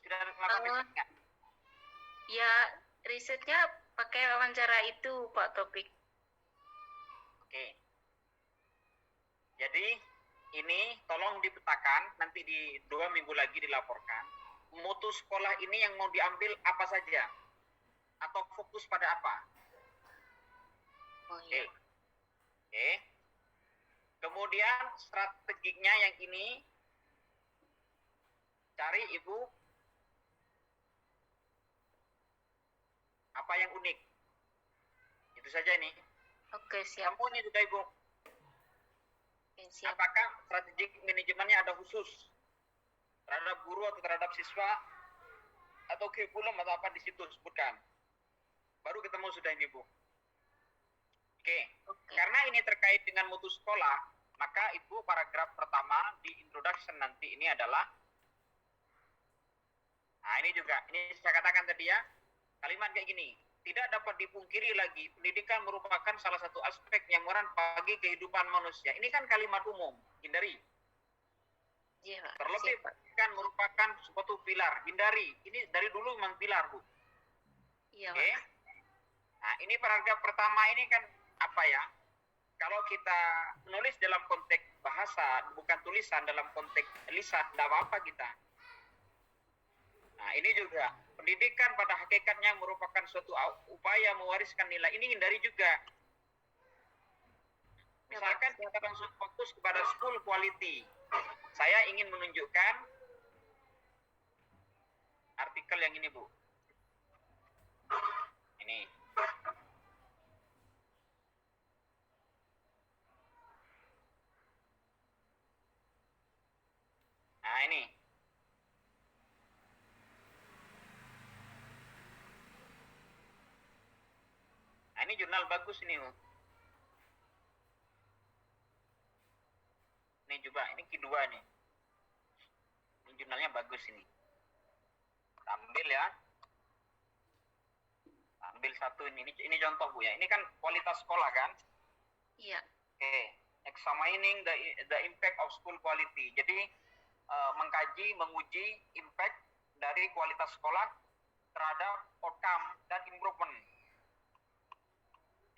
Sudah melakukan riset nggak? Ya, risetnya pakai wawancara itu Pak Topik. Oke. Jadi ini tolong dipetakan, nanti di 2 minggu lagi dilaporkan. Mutu sekolah ini yang mau diambil apa saja? Atau fokus pada apa? Oh iya. Oke. Kemudian strateginya yang ini, cari Ibu apa yang unik. Itu saja ini. Oke, siap. Kamu ini juga Ibu. Oke. siap. Apakah strategic manajemennya ada khusus terhadap guru atau terhadap siswa atau kurikulum atau apa di situ sebutkan. Baru ketemu sudah ini Bu. Oke. Oke. Karena ini terkait dengan mutu sekolah, maka Ibu paragraf pertama di introduction nanti ini adalah, nah ini juga, ini saya katakan tadi ya, kalimat kayak gini, tidak dapat dipungkiri lagi, pendidikan merupakan salah satu aspek yang meran bagi kehidupan manusia. Ini kan kalimat umum, hindari. Iya, Pak. Terlebih Siap, Pak. pendidikan merupakan suatu pilar, hindari. Ini dari dulu memang pilar, Bu. Iya, Oke. Pak. Nah, ini paragraf pertama ini kan apa ya? Kalau kita menulis dalam konteks bahasa, bukan tulisan dalam konteks lisan, tidak apa-apa kita. Nah, ini juga pendidikan pada hakikatnya merupakan suatu upaya mewariskan nilai. Ini hindari juga. Misalkan kita langsung fokus kepada school quality. Saya ingin menunjukkan artikel yang ini, Bu. Ini. Nah, ini. Nah, ini jurnal bagus ini, Bu. Ini juga, ini kedua nih. Ini jurnalnya bagus ini. Ambil ya. Ambil satu ini contoh Bu ya. Ini kan kualitas sekolah kan? Iya. Oke. Examining the impact of school quality. Jadi mengkaji, menguji impact dari kualitas sekolah terhadap outcome dan improvement.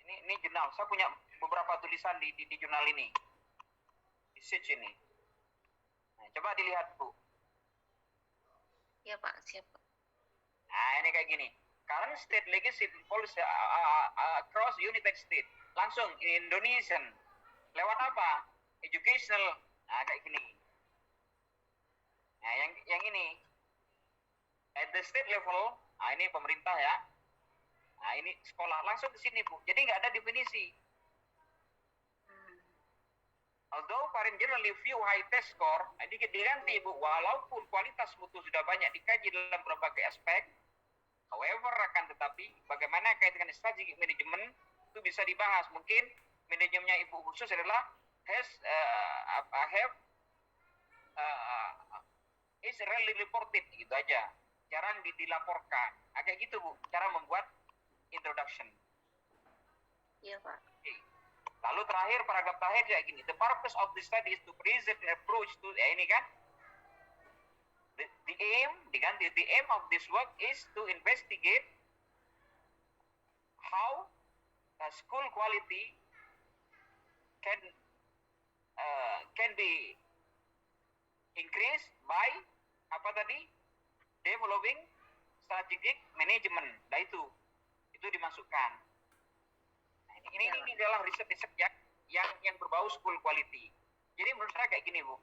Ini jurnal. Saya punya beberapa tulisan di jurnal ini. Research ini. Nah, coba dilihat Bu. Iya, Pak. Siap, Pak. Nah, ini kayak gini. Current state legislative policy across United States. Langsung Indonesian. Lewat apa? Educational. Nah, kayak gini. Nah, yang ini. At the state level, nah ini pemerintah ya. Nah, ini sekolah. Langsung ke sini, Bu. Jadi nggak ada definisi. Although parent generally view high test score, diganti Bu, walaupun kualitas mutu sudah banyak dikaji dalam berbagai aspek, however akan tetapi bagaimana kaitan dengan strategic management itu bisa dibahas. Mungkin manajemennya Ibu khusus adalah is rarely reported gitu aja, jarang dilaporkan. Kayak gitu Bu, cara membuat introduction. Iya, Pak. Lalu terakhir, paragraf terakhir kayak gini. The purpose of the study is to present an approach to, ya ini kan. The aim, diganti, the aim of this work is to investigate how school quality can be increased by, apa tadi? Developing strategic management. Nah itu dimasukkan. Ini adalah riset yang berbau school quality. Jadi menurut saya kayak gini Bu.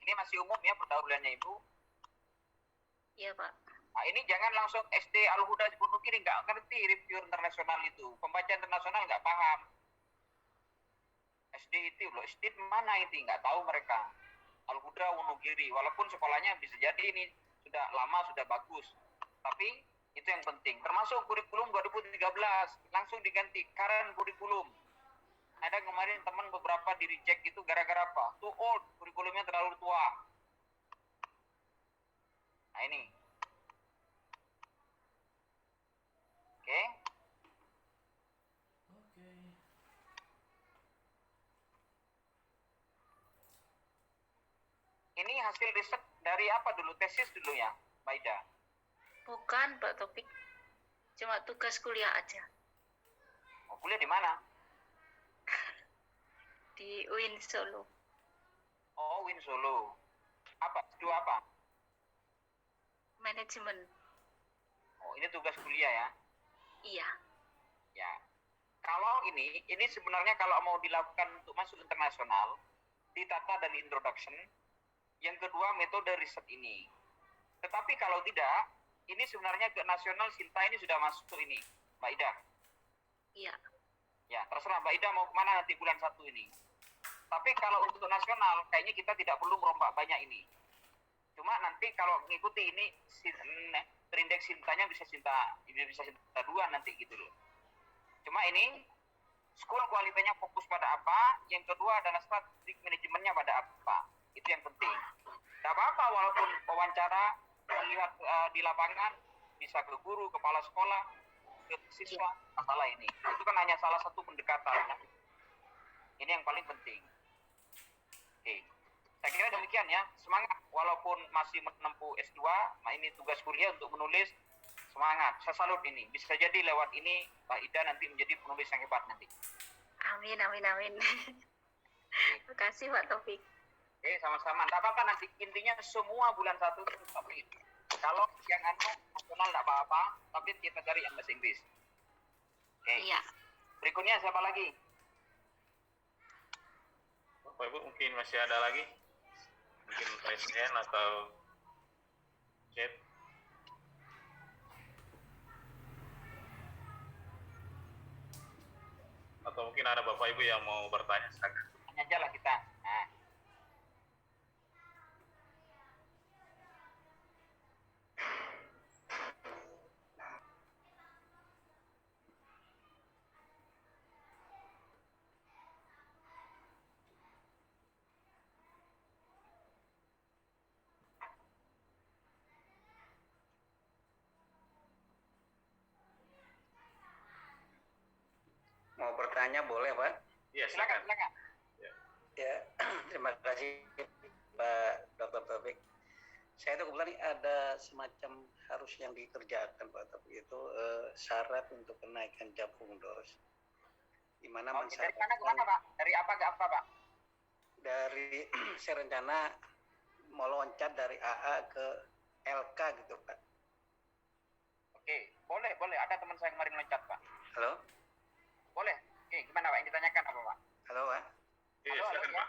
Ini masih umum ya pendahuluannya Ibu. Iya, Pak. Nah, ini jangan langsung SD Al-Huda Wonogiri nggak ngerti review internasional itu. Pembaca internasional nggak paham. SD itu loh, SD mana itu nggak tahu mereka. Al-Huda Wonogiri, walaupun sekolahnya bisa jadi ini sudah lama, sudah bagus. Tapi itu yang penting. Termasuk kurikulum 2013 langsung diganti current kurikulum. Ada kemarin teman beberapa di reject itu gara-gara apa? Too old, kurikulumnya terlalu tua. Nah ini. Oke. Ini hasil riset dari apa dulu? Tesis dulu ya, Mbak Ida? Bukan, Pak Topik. Cuma tugas kuliah aja. Oh, kuliah di mana? Di UIN Solo. Oh, UIN Solo. Apa? Dua apa? Manajemen. Oh, ini tugas kuliah ya? Iya. Ya. Kalau ini sebenarnya kalau mau dilakukan untuk masuk internasional, ditata dari introduction, yang kedua metode riset ini. Tetapi kalau tidak, ini sebenarnya ke nasional Sinta ini sudah masuk ini, Mbak Ida. Iya. Ya, terserah Mbak Ida mau kemana nanti bulan 1 ini. Tapi kalau untuk nasional, kayaknya kita tidak perlu merombak banyak ini. Cuma nanti kalau mengikuti ini, terindeks Sintanya bisa Sinta 2 nanti gitu loh. Cuma ini, school quality-nya fokus pada apa, yang kedua adalah strategic manajemennya pada apa. Itu yang penting. Tidak apa-apa walaupun wawancara, melihat di lapangan, bisa ke guru, kepala sekolah, ke siswa, masalah ini. Itu kan hanya salah satu pendekatan. Ini yang paling penting. Oke. Saya kira demikian ya. Semangat. Walaupun masih menempuh S2, ini tugas kuliah untuk menulis. Semangat. Saya salut ini. Bisa jadi lewat ini, Mbak Ida nanti menjadi penulis yang hebat nanti. Amin, amin, amin. Terima kasih Pak Taufik. Oke, sama-sama. Tidak apa-apa nanti. Intinya semua bulan 1 itu submit. Kalau yang nasional tidak apa-apa, tapi kita cari yang bahasa Inggris. Oke. Iya. Berikutnya siapa lagi? Bapak Ibu mungkin masih ada lagi? Mungkin raise hand atau chat. Atau mungkin ada Bapak Ibu yang mau bertanya, silakan. Tanya aja lah kita. Nah. Mau bertanya boleh, Pak? Iya, Silakan, silakan. silakan. Ya, terima kasih Pak Dr. Taufik. Saya itu kebetulan ada semacam harus yang dikerjakan Pak Taufik itu syarat untuk kenaikan jabung dos. Di mana Oke, dari mana ke mana, Pak? Dari apa ke apa, Pak? dari saya rencana mau loncat dari AA ke LK gitu Pak. Oke, boleh, boleh. Ada teman saya kemarin loncat, Pak. Halo? Boleh. Oke, gimana, Pak? Yang ditanyakan apa, Pak? Halo Pak? Iya, Halo, silakan halo, Pak.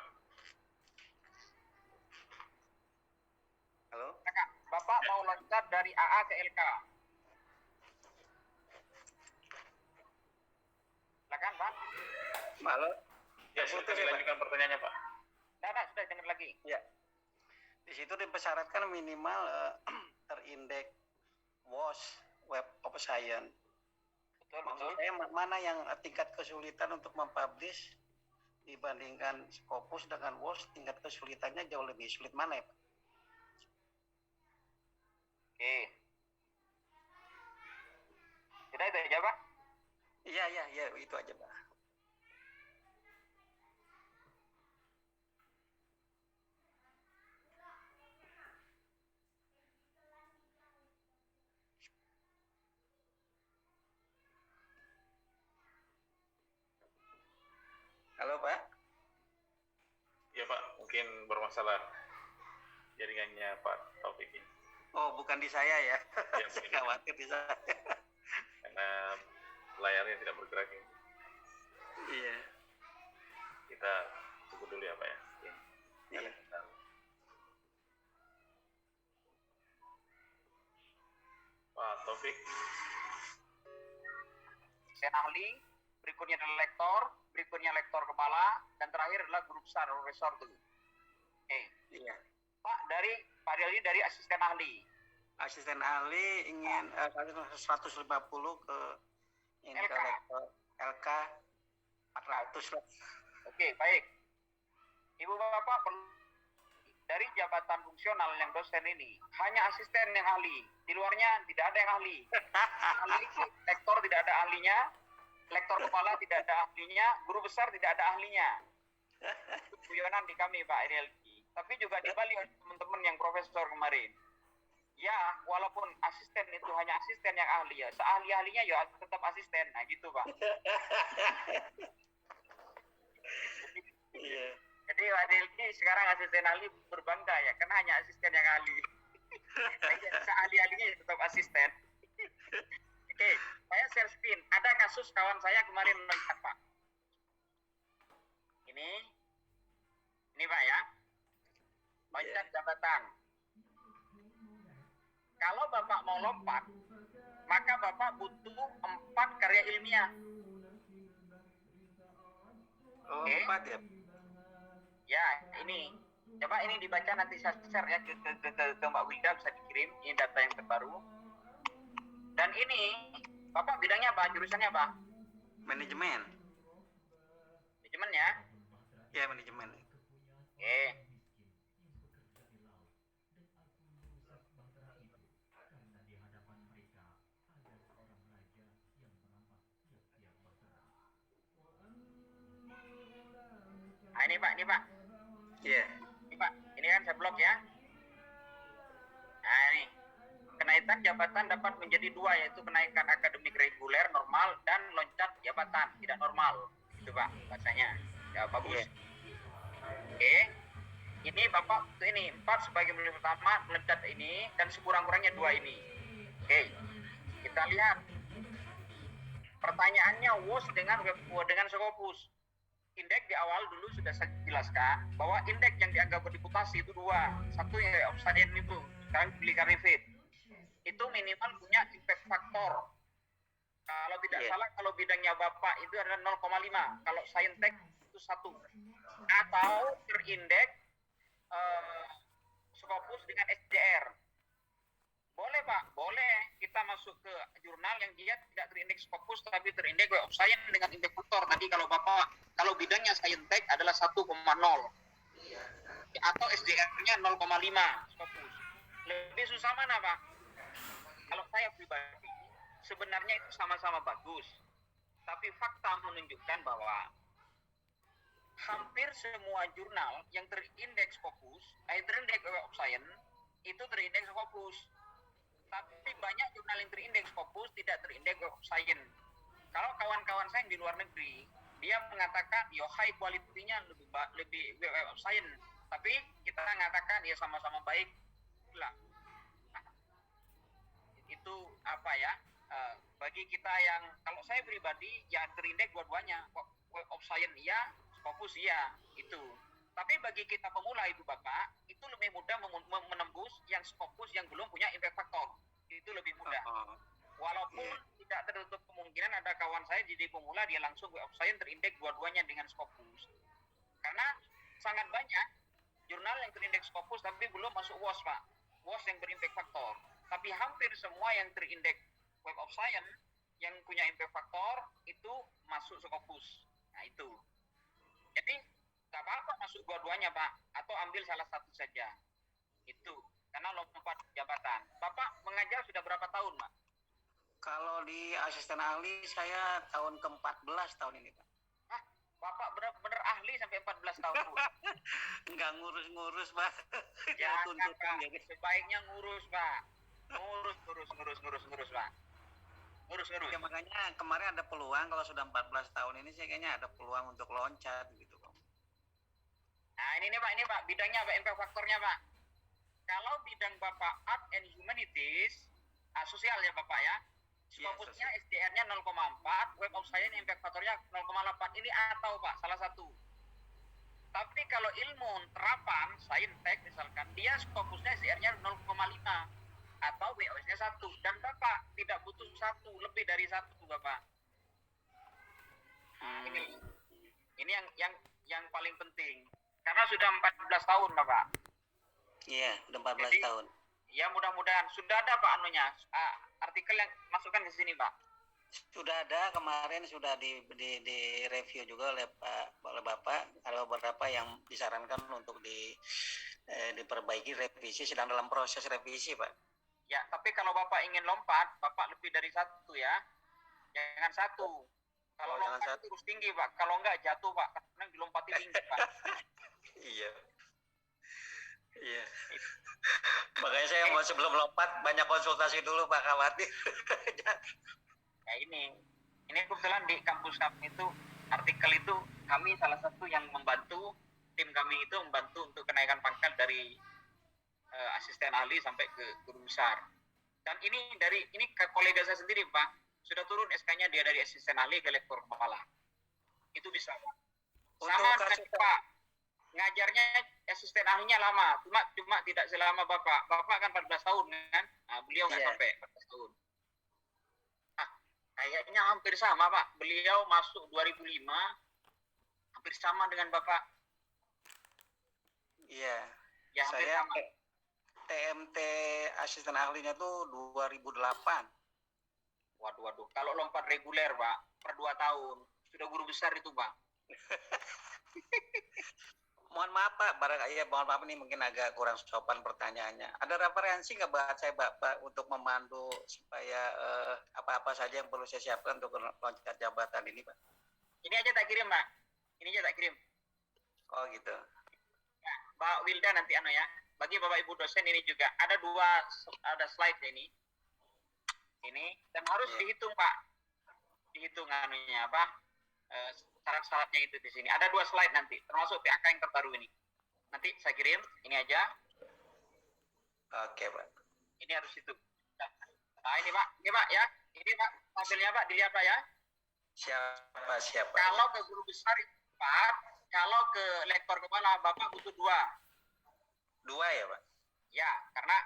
Halo? Silakan. Bapak mau loncat dari AA ke LK. Silakan, Pak. Halo? Ya, silakan dilanjutkan pertanyaannya Pak. Nah, sudah dengar lagi. Ya. Di situ dipersyaratkan minimal terindeks WOS, Web of Science. Betul, Maksud betul. saya mana yang tingkat kesulitan untuk mempublish dibandingkan Scopus dengan WOS, tingkat kesulitannya jauh lebih sulit mana ya Pak? Oke. Sudah itu aja, Pak? Iya, itu aja Pak. Halo Pak? Ya Pak, mungkin bermasalah jaringannya Pak Taufik ini. Oh, bukan di saya ya. Ya, Saya mungkin khawatir di saya. karena layarnya tidak bergerak ini. Iya. Kita tunggu dulu ya Pak ya. Iya. Pak Taufik. Saya ahli, berikutnya adalah lektor, berikutnya lektor kepala, dan terakhir adalah guru besar profesor tuh. Oke. Iya. Pak, Pak Rizal ini dari asisten ahli. Asisten ahli ingin 150 ke ini LK. ke lektor LK 400 lah. Oke, baik. Ibu Bapak perlu dari jabatan fungsional yang dosen ini hanya asisten yang ahli. Di luarnya tidak ada yang ahli. Ahli lektor tidak ada ahlinya, lektor kepala tidak ada ahlinya, guru besar tidak ada ahlinya. Itu guyonan di kami Pak Rizal. Tapi juga di Bali oleh teman-teman yang profesor kemarin. Ya, walaupun asisten itu hanya asisten yang ahli ya, seahli-ahlinya ya tetap asisten. Nah gitu Pak. Iya. Jadi Pak Delki sekarang asisten ahli berbangga ya, karena hanya asisten yang ahli. Seahli-ahlinya ya tetap asisten. Oke, saya share screen. Ada kasus kawan saya kemarin loncat Pak. Ini Pak ya. Loncat jabatan. Kalau Bapak mau lompat, maka Bapak butuh 4 karya ilmiah. Oh, Oke. 4 ya. Ya, ini. Coba ini dibaca nanti saya share ya ke Mbak Wilda, bisa dikirim. Ini data yang terbaru. Dan ini, Bapak bidangnya apa? Jurusannya apa? Manajemen. Manajemen ya? Ya, manajemen. Oke. Nah, ini Pak. Iya. Ini Pak, ini kan saya blok ya. Nah, ini. Kenaikan jabatan dapat menjadi dua, yaitu kenaikan akademik reguler normal dan loncat jabatan tidak normal. Itu Pak, bahasanya. Ya, bagus. Iya. Oke. Ini Bapak ini 4 sebagai menilai pertama meloncat ini dan sekurang-kurangnya 2 ini. Oke. Kita lihat. Pertanyaannya WOS dengan Scopus. Indeks di awal dulu sudah saya jelaskan bahwa indeks yang dianggap berdiputasi itu 2. Satu yang obsidian itu, sekarang Billy Fit. Itu minimal punya impact factor. Kalau tidak salah, kalau bidangnya Bapak itu adalah 0,5. Kalau Saintek itu 1. Atau terindeks Scopus dengan SDR. Boleh Pak, boleh kita masuk ke jurnal yang dia tidak terindeks Scopus tapi terindeks Web of Science dengan impact factor. Tadi kalau Bapak, kalau bidangnya Saintek adalah 1,0 atau SDR-nya 0,5 Scopus. Lebih susah mana Pak? Kalau saya pribadi, sebenarnya itu sama-sama bagus. Tapi fakta menunjukkan bahwa hampir semua jurnal yang terindeks Scopus, terindeks Web of Science, itu terindeks Scopus. Tapi banyak jurnal yang terindeks Scopus tidak terindeks Web of Science. Kalau kawan-kawan saya yang di luar negeri, dia mengatakan, yo high quality-nya lebih Web of Science. Tapi kita mengatakan, ya sama-sama baik lah. Itu apa ya? Bagi kita yang, kalau saya pribadi, ya terindeks dua-duanya. Web of Science iya, Scopus iya, itu. Tapi bagi kita pemula Ibu Bapak, itu lebih mudah menembus yang Scopus yang belum punya impact factor. Itu lebih mudah. Walaupun tidak tertutup kemungkinan ada kawan saya jadi pemula, dia langsung Web of Science terindeks dua-duanya dengan Scopus. Karena sangat banyak jurnal yang terindeks Scopus tapi belum masuk WOS Pak. WOS yang berimpact factor. Tapi hampir semua yang terindeks Web of Science yang punya impact factor itu masuk Scopus. Nah itu. Jadi nggak apa-apa masuk dua-duanya Pak, atau ambil salah satu saja. Itu karena lompat jabatan. Bapak mengajar sudah berapa tahun Pak? Kalau di asisten ahli saya tahun ke-14 tahun ini Pak. Bapak benar-benar ahli sampai 14 tahun. Enggak ngurus-ngurus Pak. Ya, tuntutan Pak. Sebaiknya ngurus Pak. Ngurus Pak. Ngurus. Ya makanya kemarin ada peluang, kalau sudah 14 tahun ini saya kayaknya ada peluang untuk loncat gitu Pak. Nah ini Pak, bidangnya apa, impact faktornya Pak? Kalau bidang Bapak Art and Humanities, sosial ya Bapak ya, Scopusnya SDR-nya 0,4, Web of Science impact faktornya 0,8, ini atau Pak, salah satu. Tapi kalau ilmu terapan, Saintek misalkan, dia Scopusnya SDR-nya 0,5 atau WOS-nya 1, dan Bapak tidak butuh 1, lebih dari 1 Bapak. Nah, ini yang paling penting. Karena sudah 14 tahun Bapak. Iya, udah 14 Jadi, tahun. Ya mudah-mudahan sudah ada Pak anunya, artikel yang masukkan ke sini Pak. Sudah ada, kemarin sudah di review juga oleh Bapak. Ada beberapa yang disarankan untuk diperbaiki, revisi, sedang dalam proses revisi Pak. Ya, tapi kalau Bapak ingin lompat, Bapak lebih dari 1 ya. Jangan 1. Kalau lompat terus tinggi Pak, kalau enggak jatuh Pak, karena dilompati tinggi Pak. Iya. Makanya saya mau sebelum lompat banyak konsultasi dulu Pak, khawatir. Ya ini kebetulan di kampus kami itu artikel itu kami salah satu yang membantu, tim kami itu membantu untuk kenaikan pangkat dari asisten ahli sampai ke guru besar. Dan ini ke kolega saya sendiri Pak, sudah turun SK-nya dia dari asisten ahli ke lektor kepala. Itu bisa Pak. Sama dengan Pak, ngajarnya asisten ahlinya lama, cuma tidak selama Bapak. Bapak kan 14 tahun kan? Nah, beliau nggak sampai 14 tahun. Kayaknya hampir sama Pak. Beliau masuk 2005, hampir sama dengan Bapak. Iya. Ya hampir Saya sama. TMT asisten ahlinya tuh 2008. Waduh. Kalau lompat reguler, Pak, per 2 tahun. Sudah guru besar itu, Pak. Mohon maaf Pak, mohon maaf ini mungkin agak kurang sopan pertanyaannya. Ada referensi nggak buat saya Pak untuk memandu supaya apa-apa saja yang perlu saya siapkan untuk loncat jabatan ini Pak? Ini aja tak kirim, Pak. Ini aja tak kirim. Oh gitu. Pak Wilda nanti ya. Bagi Bapak Ibu dosen ini juga ada slide ini. Ini dan harus dihitung, Pak. Dihitung syarat-syaratnya itu di sini. Ada 2 slide nanti, termasuk PAK yang terbaru ini. Nanti saya kirim, ini aja. Oke, Pak. Ini harus itu. Nah, ini Pak ya. Ini Pak, tabelnya Pak, dilihat Pak ya. Siapa? Kalau ke guru besar Pak, kalau ke lektor kepala Bapak butuh 2. 2 ya, Pak? Ya, karena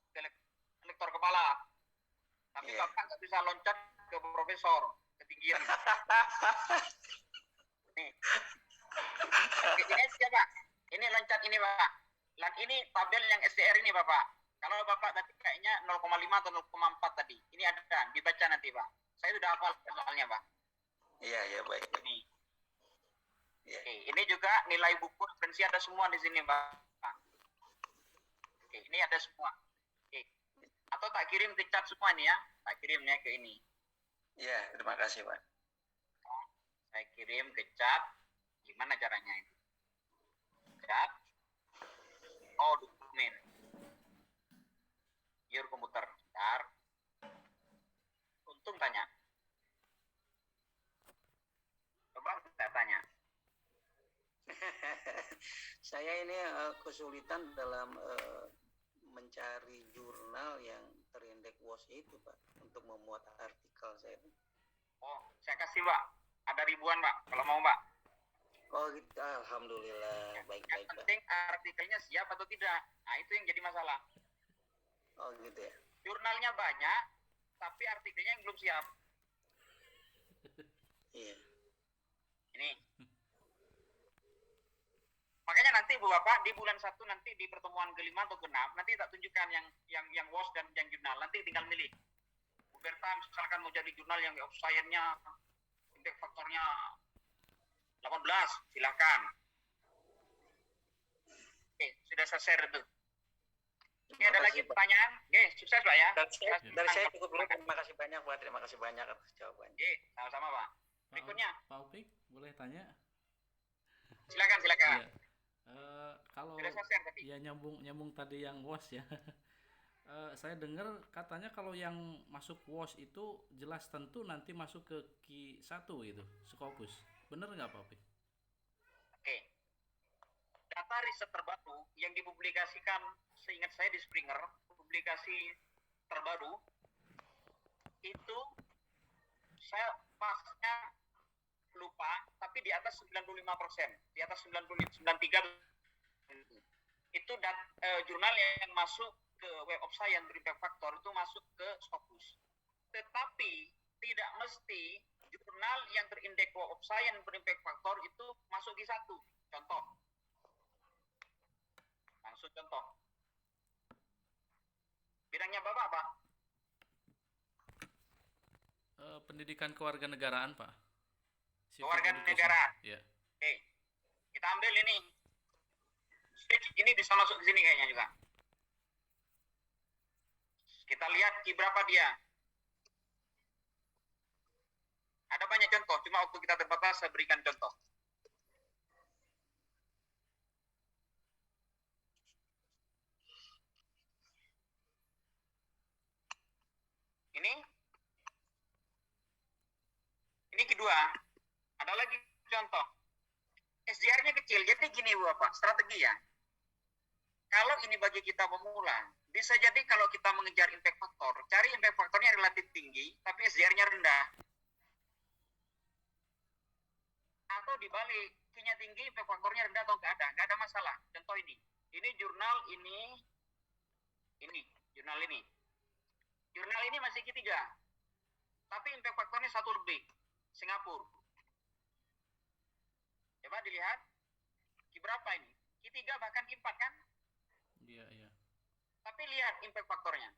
ke lektor kepala. Tapi Iya. Bapak nggak bisa loncat ke profesor, ketinggian. Nih. Ini aja Pak. Ini loncat ini Pak. Dan ini tabel yang SDR ini Bapak. Kalau Bapak tadi kayaknya 0,5 atau 0,4 tadi. Ini ada, dibaca nanti Pak. Saya sudah hafal soalnya Pak. Iya, baik. Ini. Iya. Oke, ini juga nilai buku referensi ada semua di sini Pak. Oke, ini ada semua. Oke. Atau tak kirim ke chat semua nih ya. Tak kirimnya ke ini. Iya, terima kasih Pak. Saya kirim ke chat. Gimana caranya ini? Chat. Oh, dokumen. Your komputer. Bentar. Untung tanya. Coba kita tanya. Saya ini kesulitan dalam mencari jurnal yang terindeks WOS itu Pak untuk memuat artikel saya. Oh, saya kasih Pak. Ada ribuan Pak. Kalau mau Pak. Oh gitu, alhamdulillah, baik Yang Pak. penting artikelnya siap atau tidak. Nah, itu yang jadi masalah. Oh gitu ya. Jurnalnya banyak, tapi artikelnya yang belum siap. Iya. Ini. Makanya nanti Bu Bapak di bulan 1 nanti di pertemuan ke-5 atau ke-6 nanti tak tunjukkan yang WOS dan yang jurnal. Nanti tinggal milih. Bu Berta misalkan mau jadi jurnal yang science-nya impact faktornya 18, silakan. Oke, sudah saya share itu. Oke, ada lagi pertanyaan? Oke, sukses Pak ya. Dari saya cukup dulu. Terima kasih banyak Pak. Terima kasih banyak atas jawabannya. Oke, sama-sama Pak. Berikutnya, Pak Opik, boleh tanya? silakan. Iya. Kalau Sudah saya share tadi. ya nyambung tadi yang WOS ya. Saya dengar katanya kalau yang masuk WOS itu jelas tentu nanti masuk ke Q1 itu, Scopus. Bener nggak Pak Opik? Oke. Data riset terbaru yang dipublikasikan seingat saya di Springer, publikasi terbaru itu saya pasnya lupa, tapi di atas 95%, di atas 93. Itu jurnal yang masuk ke Web of Science berimpact factor itu masuk ke Scopus. Tetapi tidak mesti jurnal yang terindeks Web of Science berimpact factor itu masuk di 1. Contoh. Langsung contoh. Bidangnya Bapak apa? Pendidikan kewarganegaraan Pak. Kewarganegaraan. Iya. Oke. Kita ambil ini. Ini bisa masuk ke sini kayaknya juga. Kita lihat berapa dia. Ada banyak contoh, cuma waktu kita terbatas saya berikan contoh. Ini kedua. Ada lagi contoh. SDR-nya kecil, jadi gini Bapak, strategi ya. Kalau ini bagi kita pemula, bisa jadi kalau kita mengejar impact factor, cari impact factornya relatif tinggi, tapi SDR-nya rendah. Atau dibalik, Q-nya tinggi, impact factornya rendah atau nggak ada masalah. Contoh ini jurnal ini, jurnal ini. Jurnal ini masih Q3, tapi impact factornya 1 lebih, Singapura. Coba dilihat, Q berapa ini? Q Q3 bahkan Q4 kan? Iya, iya. Tapi lihat impact faktornya.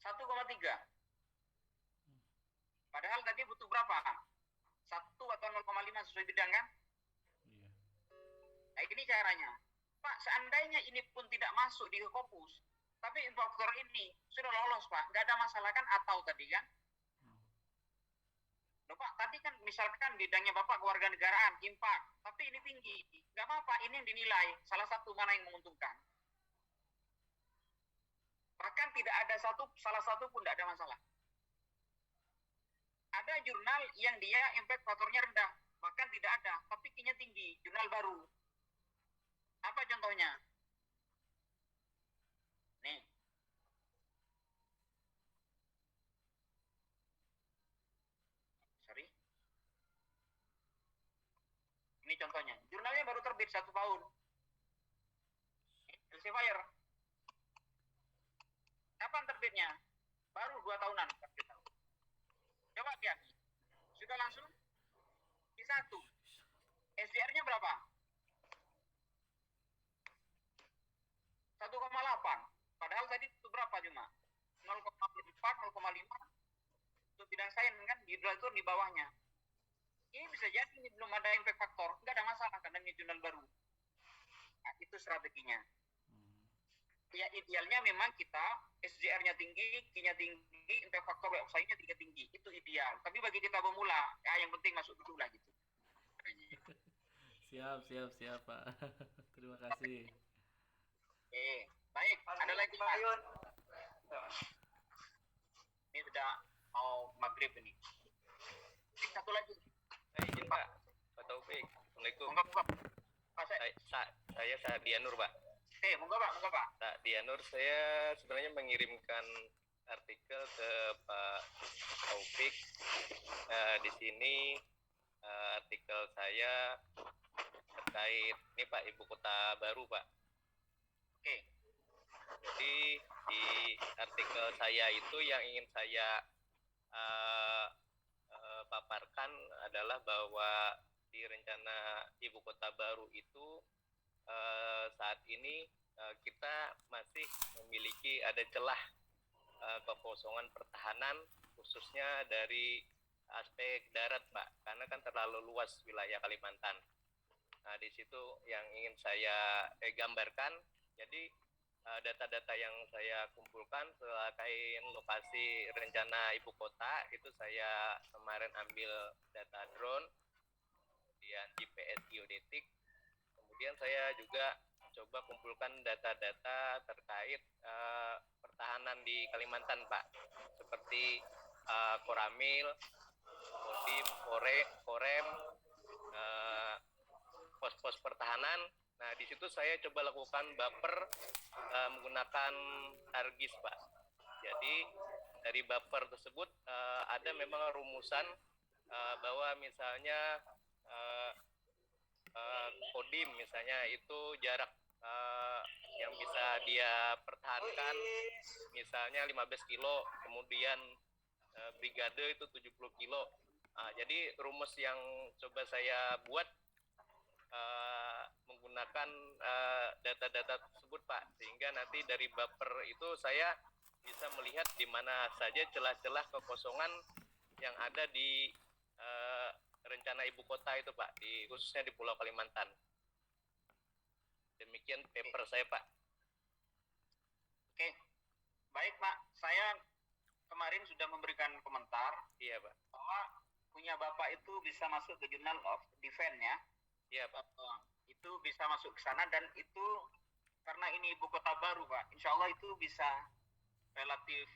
Satu koma tiga. Padahal tadi butuh berapa? 1 atau 0,5 sesuai bidang kan? Iya. Nah, ini caranya. Pak, seandainya ini pun tidak masuk di Scopus, tapi faktor ini sudah lolos, Pak. Nggak ada masalah kan atau tadi kan? Loh, Pak, tadi kan misalkan bidangnya Bapak kewarganegaraan, impact, tapi ini tinggi. Nggak apa-apa, ini yang dinilai. Salah satu mana yang menguntungkan. Bahkan tidak ada salah satu pun tidak ada masalah. Ada jurnal yang dia impact faktornya rendah, bahkan tidak ada, tapi Q-nya tinggi, jurnal baru. Apa contohnya? Nih. Sorry. Ini contohnya. Jurnalnya baru terbit 1 tahun. Elsevier. Kapan terbitnya? Baru 2 tahunan. Coba lihat. Sudah langsung Q1. SDR-nya berapa? 1,8. Padahal tadi itu berapa cuma? 0,4, 0,5. Untuk bidang sains kan, jurnal itu di bawahnya. Ini bisa jadi ini belum ada impact faktor. Nggak ada masalah karena ini jurnal baru. Nah, itu strateginya. Ya idealnya memang kita SDR-nya tinggi, Q-nya tinggi, impact faktor website-nya tinggi. Itu ideal. Tapi bagi kita pemula, ya yang penting masuk dulu lah gitu. Siap, Pak. Terima kasih. Oke, baik. Ada lagi Pak? Ini sudah mau maghrib ini. Satu lagi. Izin Pak, Pak Taufik. Assalamualaikum. Monggo, Pak. Saya Sadianur Pak. Monggo Pak. Sadianur, saya sebenarnya mengirimkan artikel ke Pak Taufik. Di sini artikel saya terkait ini Pak, ibu kota baru Pak. Oke. Jadi di artikel saya itu yang ingin saya paparkan adalah bahwa di rencana ibu kota baru itu saat ini kita masih memiliki ada celah kekosongan pertahanan khususnya dari aspek darat Pak, karena kan terlalu luas wilayah Kalimantan. Nah, di situ yang ingin saya gambarkan. Jadi data-data yang saya kumpulkan terkait lokasi rencana ibu kota itu saya kemarin ambil data drone, kemudian GPS geodetik, kemudian saya juga coba kumpulkan data-data terkait pertahanan di Kalimantan Pak, seperti Koramil, Kodim, Korem, pos-pos pertahanan. Nah, di situ saya coba lakukan baper menggunakan Argis, Pak. Jadi dari baper tersebut ada memang rumusan bahwa misalnya Kodim misalnya itu jarak yang bisa dia pertahankan misalnya 15 kilo, kemudian brigade itu 70 kilo. Jadi rumus yang coba saya buat menggunakan data-data tersebut Pak, sehingga nanti dari baper itu saya bisa melihat di mana saja celah-celah kekosongan yang ada di rencana ibu kota itu Pak, khususnya di Pulau Kalimantan. Demikian paper saya Pak. Oke, baik Pak, saya kemarin sudah memberikan komentar. Iya Pak. Bahwa punya Bapak itu bisa masuk ke Journal of Defense ya. Iya Pak. Itu bisa masuk ke sana dan itu karena ini ibu kota baru Pak, insya Allah itu bisa relatif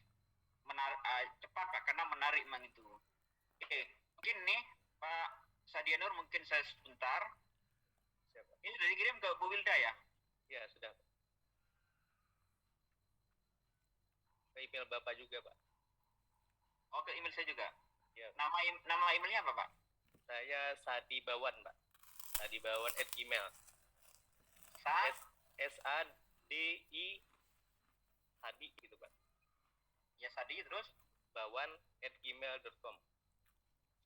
cepat Pak, karena menarik memang itu. Oke, mungkin nih Pak Sadianur mungkin saya sebentar. Siapa? Ini sudah dikirim ke Bu Wilda ya? Iya sudah. Ke email Bapak juga Pak. Oh, ke email saya juga. Iya. Nama emailnya apa Pak? Saya Sadibawan Pak. Sadibawan@gmail. Saat SADI Sadi gitu Pak. Ya Sadi terus. bawan@gmail.com.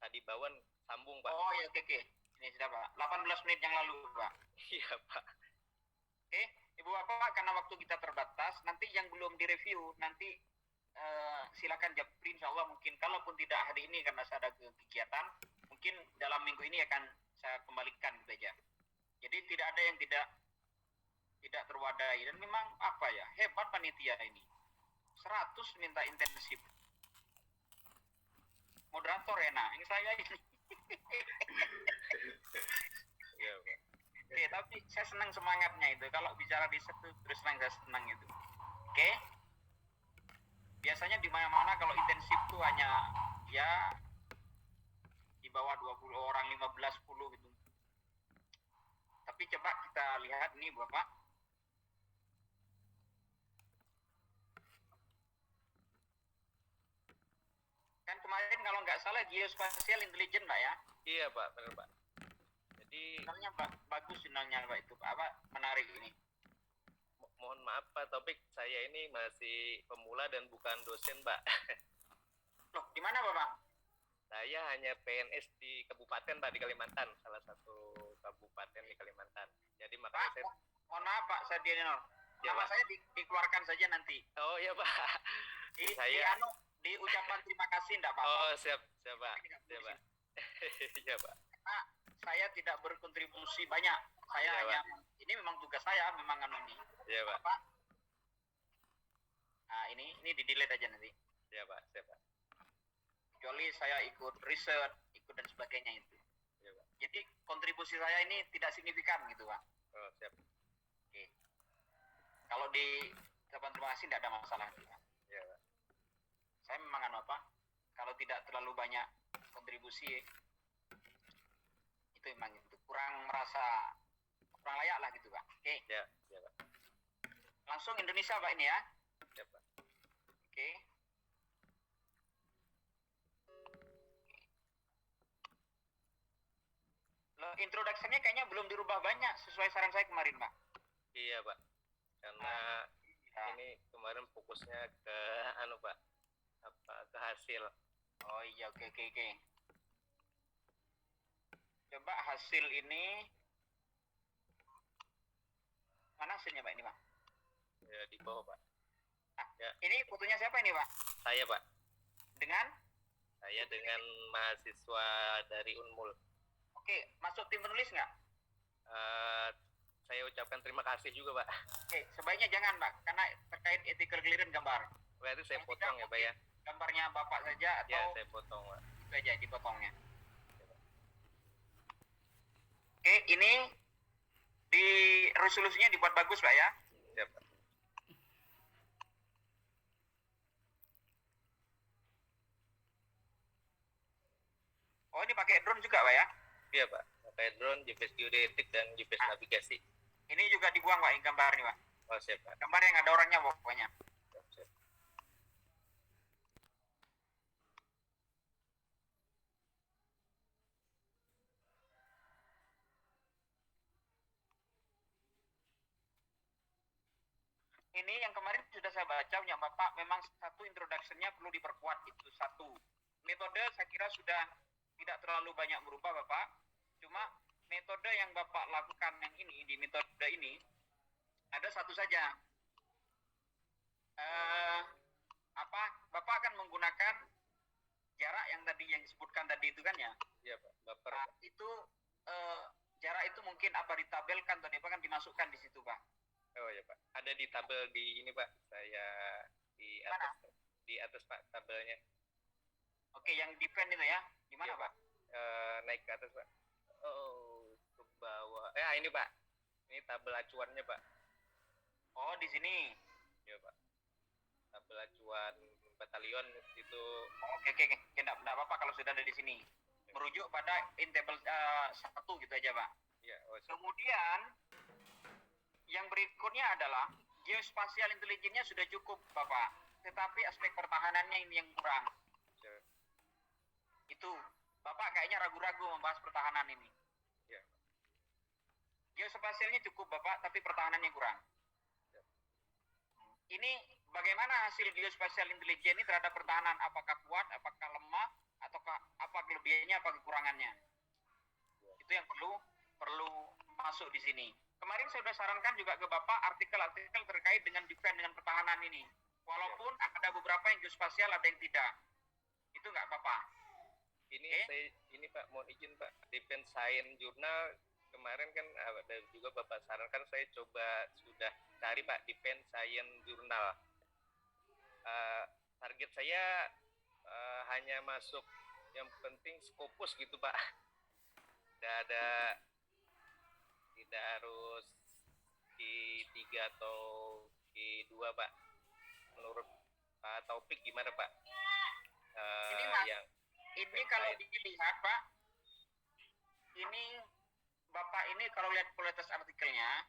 Sadi Bawan sambung Pak. Oh ya, oke. Ini sudah Pak. 18 menit yang lalu Pak. Iya Pak. Oke, Ibu Bapak, karena waktu kita terbatas, nanti yang belum direview nanti silakan japri, insya Allah mungkin kalaupun tidak hari ini karena saya ada kegiatan, mungkin dalam minggu ini akan saya kembalikan gitu aja. Jadi tidak ada yang tidak terwadai, dan memang apa ya, hebat panitia ini. 100 minta intensif. Moderator enak, yang saya ini. Iya Pak. Oke, tapi saya senang semangatnya itu. Kalau bicara di situ terus terang saya senang itu. Oke. Biasanya di mana-mana kalau intensif tuh hanya ya di bawah 20 orang, 15, 10 gitu. Tapi coba kita lihat nih Bapak. Kan kemarin kalau nggak salah geospatial intelligence Pak ya. Iya Pak, benar Pak. Jadi Sinyalnya bagus sinyalnya Pak itu. Apa menarik ini. mohon maaf Pak Topik, saya ini masih pemula dan bukan dosen Pak. Loh, di mana Bapak? Saya hanya PNS di kabupaten Pak, di Kalimantan, salah satu kabupaten di Kalimantan. Jadi makanya Pak, saya mohon maaf Pak, saya Dienor. Ya, Nama Pak. saya dikeluarkan saja nanti. Oh iya Pak. Saya di ucapan terima kasih enggak Pak? Oh siap Pak. Ini nggak Siap boleh Pak. Iya Pak. Karena saya tidak berkontribusi banyak. Saya Iya, hanya ini memang tugas saya, memang ini. Iya Pak. Pak. Nah, ini di delete aja nanti. Iya Pak. Siap Pak. Kecuali saya ikut riset, ikut dan sebagainya itu. Iya Pak. Jadi kontribusi saya ini tidak signifikan gitu Pak. Oh siap. Oke. Kalau di ucapan terima kasih tidak ada masalah gitu Pak. Iya Pak. Saya memang apa? Kalau tidak terlalu banyak kontribusi itu memang itu kurang layak lah gitu Pak. Oke. Iya. Iya Pak. Langsung Indonesia Pak ini ya. Siap Pak. Oke. Loh, introduction-nya kayaknya belum dirubah banyak sesuai saran saya kemarin, Pak. Iya Pak. Karena Ya. ini kemarin fokusnya ke Pak, ke hasil. Oh iya, oke. Coba hasil ini mana hasilnya Pak ini, Pak? Ya, di bawah Pak. Ini fotonya siapa ini, Pak? Saya Pak. Dengan? Saya dengan mahasiswa dari Unmul. Oke, masuk tim penulis nggak? Saya ucapkan terima kasih juga Pak. Oke, sebaiknya jangan, Pak, karena terkait ethical clearance gambar. Berarti saya Yang potong tidak ya Pak ya. Gambarnya Bapak saja Ya, atau saya potong Pak. itu aja dipotongnya. Oke, ini di resolusinya dibuat bagus, Pak ya. Ya Pak. Oh, ini pakai drone juga, Pak ya? Iya Pak. Pakai drone, GPS geodetik dan GPS navigasi. Ini juga dibuang, Pak, ini gambar nih, Pak. Oh siap Pak. Gambar yang ada orangnya pokoknya. Siap. Ini yang kemarin sudah saya baca punya Bapak, memang satu introduction-nya perlu diperkuat, itu satu. Metode saya kira sudah tidak terlalu banyak berubah Bapak, cuma metode yang Bapak lakukan yang ini, di metode ini ada satu saja. Bapak akan menggunakan jarak yang tadi yang disebutkan tadi itu kan ya? Iya Pak. Baper. Nah, itu jarak itu mungkin apa ditabelkan atau apa kan dimasukkan di situ Pak? Oh ya Pak. Ada di tabel di ini Pak. Saya di atas. Di atas Pak tabelnya. Oke, yang defend itu ya? Di mana Iya, Pak? Naik ke atas Pak. Oh, ke bawah. Ini Pak. Ini tabel acuannya Pak. Oh, di sini. Iya Pak. Tabel acuan batalion itu. Oke. Tidak apa-apa kalau sudah ada di sini. Merujuk pada in table 1 gitu aja Pak. Iya. Oh, siap. Kemudian yang berikutnya adalah geospatial intelligence-nya sudah cukup Bapak. Tetapi aspek pertahanannya ini yang kurang. Siap. Itu Bapak kayaknya ragu-ragu membahas pertahanan ini. Iya. Geospasialnya cukup Bapak, tapi pertahanannya kurang. Siap. Ini bagaimana hasil geospasial intelijen ini terhadap pertahanan, apakah kuat, apakah lemah, ataukah apa kelebihannya, apa kekurangannya. Itu yang perlu masuk di sini. Kemarin saya sudah sarankan juga ke Bapak artikel-artikel terkait dengan defense, dengan pertahanan ini. Walaupun ada beberapa yang geospasial, ada yang tidak. Itu nggak apa-apa. Ini Pak, mohon izin Pak, Defense Science Journal kemarin kan ada juga Bapak sarankan, saya coba sudah cari Pak Defense Science Journal. Target saya hanya masuk yang penting Scopus gitu Pak. Tidak harus Q3 atau Q2 Pak. Menurut Pak Taufik gimana Pak? Ini kalau dilihat Pak, ini Bapak ini kalau lihat kualitas artikelnya,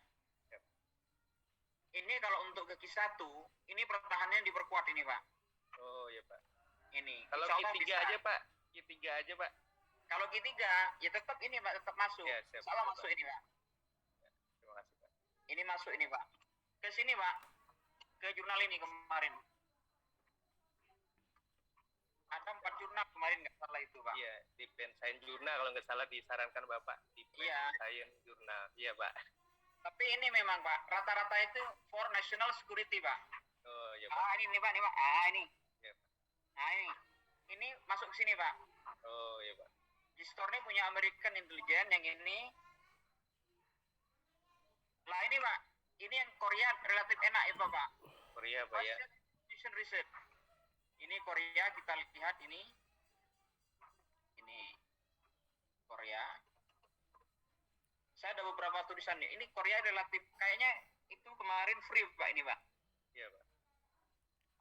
ini kalau untuk ke Q1, ini pertahanannya diperkuat ini Pak. Oh iya Pak. Ini. Kalau Q3 aja Pak, Q3 aja Pak. Kalau Q3 ya tetap ini Pak, tetap masuk. Ya, siap, Salah Pak. masuk ini Pak. Ya, terima kasih Pak. Ini masuk ini Pak. Ke sini Pak, ke jurnal ini kemarin. Ada 4 jurnal kemarin nggak salah itu Pak. Iya, Defense Science Journal kalau nggak salah disarankan Bapak. Defense Science Journal. Iya Pak. Tapi ini memang Pak, rata-rata itu for national security Pak. Oh iya Pak. Ini Pak, ini Pak. Ini. Iya Pak. Ini. Ini masuk ke sini Pak. Oh iya Pak. G-Store ini punya American Intelligence, yang ini. Lah ini Pak, ini yang Korea relatif enak itu Pak. Korea Pak ya. Constitution Research. Ini Korea, kita lihat ini. Ini Korea. Saya ada beberapa tulisan nih. Ini Korea relatif, kayaknya itu kemarin free Pak ini Pak. Iya Pak.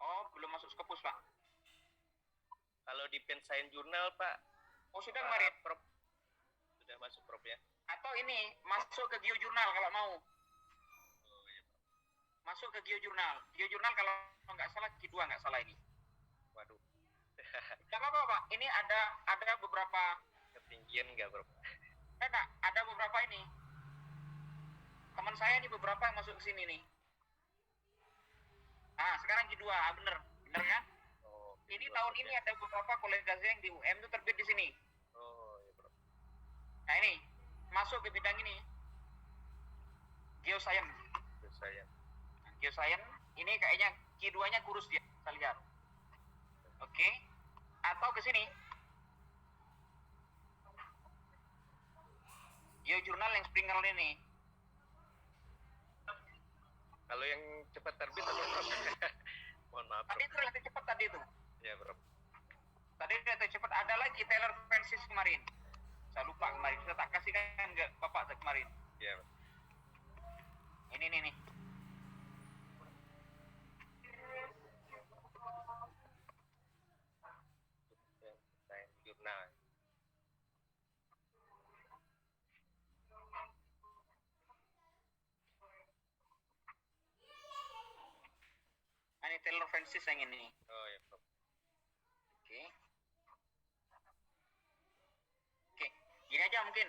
Oh, belum masuk Scopus Pak. Kalau Defense Science Journal Pak. Oh, sudah kemarin. Prof. Sudah masuk Prof ya. Atau ini masuk ke Geojurnal kalau mau. Oh iya Pak. Masuk ke Geojurnal. Geojurnal kalau nggak salah Q2 nggak salah ini. Waduh. Nggak apa-apa Pak. Ini ada beberapa. Ketinggian nggak Prof? Enggak, ada beberapa ini. Teman saya ini beberapa yang masuk ke sini nih. Nah, sekarang Q2, bener kan? Oh, Ini Q2, tahun Prof, ini ya. ada beberapa kolega saya yang di UM itu terbit di sini. Oh iya Prof. Nah ini, masuk ke bidang ini. Geoscience. Terus saya. Geoscience, ini kayaknya Q2-nya kurus dia, kita lihat. Oke. Atau ke sini. Geojurnal yang Springer ini. Kalau yang cepat terbit apa Prof? Mohon maaf Tadi Prof. itu relatif cepat tadi itu. Ya Prof. Tadi relatif cepat. Ada lagi Taylor Francis kemarin. Saya lupa kemarin. Saya tak kasihkan ke Bapak kemarin. Ya Prof. Ini nih. Defense Science Journal. Ini Taylor Francis yang ini. Oh ya Prof. Oke. Gini aja mungkin.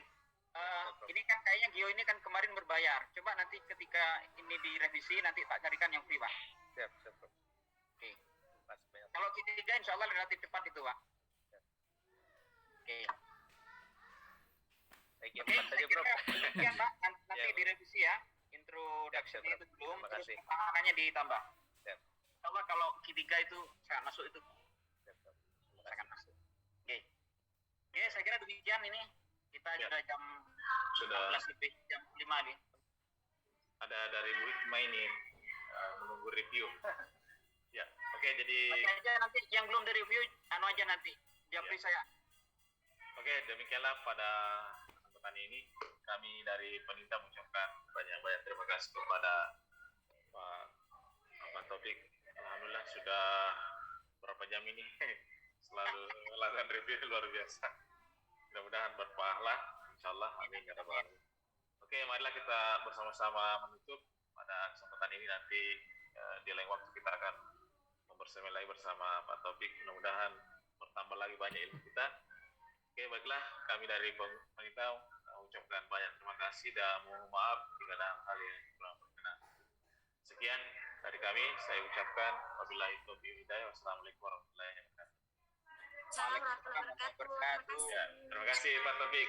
Ini kan kayaknya Geo ini kan kemarin berbayar. Coba nanti ketika ini direvisi nanti tak carikan yang free Pak. Siap Prof. Oke. Pas banyak. Kalau Q3 insya Allah relatif cepat itu Pak. Oke. Saya Oke, Q4 saja Prof. demikian Pak. Nanti Ya, Pak. direvisi ya. Introduction Siap, itu Prof. belum, Terima terus kasih. pertahanannya ditambah. Siap. Insya Allah kalau Q3 itu sangat masuk itu. Siap Prof. Terima Sangat kasih. masuk. Oke, saya kira demikian ini. Kita Ya. sudah jam Sudah 12 lebih, jam 5 nih. ada dari Bu Hikmah ini menunggu review. Ya, oke, jadi Nanti aja nanti yang belum di-review, aja nanti. Japri Ya. saya. oke, demikianlah pada kesempatan ini kami dari panitia mengucapkan banyak-banyak terima kasih kepada Pak Taufik. Alhamdulillah sudah berapa jam ini selalu melakukan review luar biasa. Mudah-mudahan berpahala, insyaallah. Amin ya rabbal alamin. Oke, marilah kita bersama-sama menutup pada kesempatan ini. Nanti di lain waktu kita akan membersama lagi bersama Pak Taufik. Mudah-mudahan bertambah lagi banyak ilmu kita. Oke, baiklah, kami dari panitia mengucapkan banyak terima kasih dan mohon maaf jika ada hal yang kurang berkenan. Sekian, Dari kami saya ucapkan wabillahi taufiq hidayah. Wassalamualaikum warahmatullahi wabarakatuh. Assalamualaikum warahmatullahi wabarakatuh. Wabarakatuh. Ya, terima kasih Pak Taufik.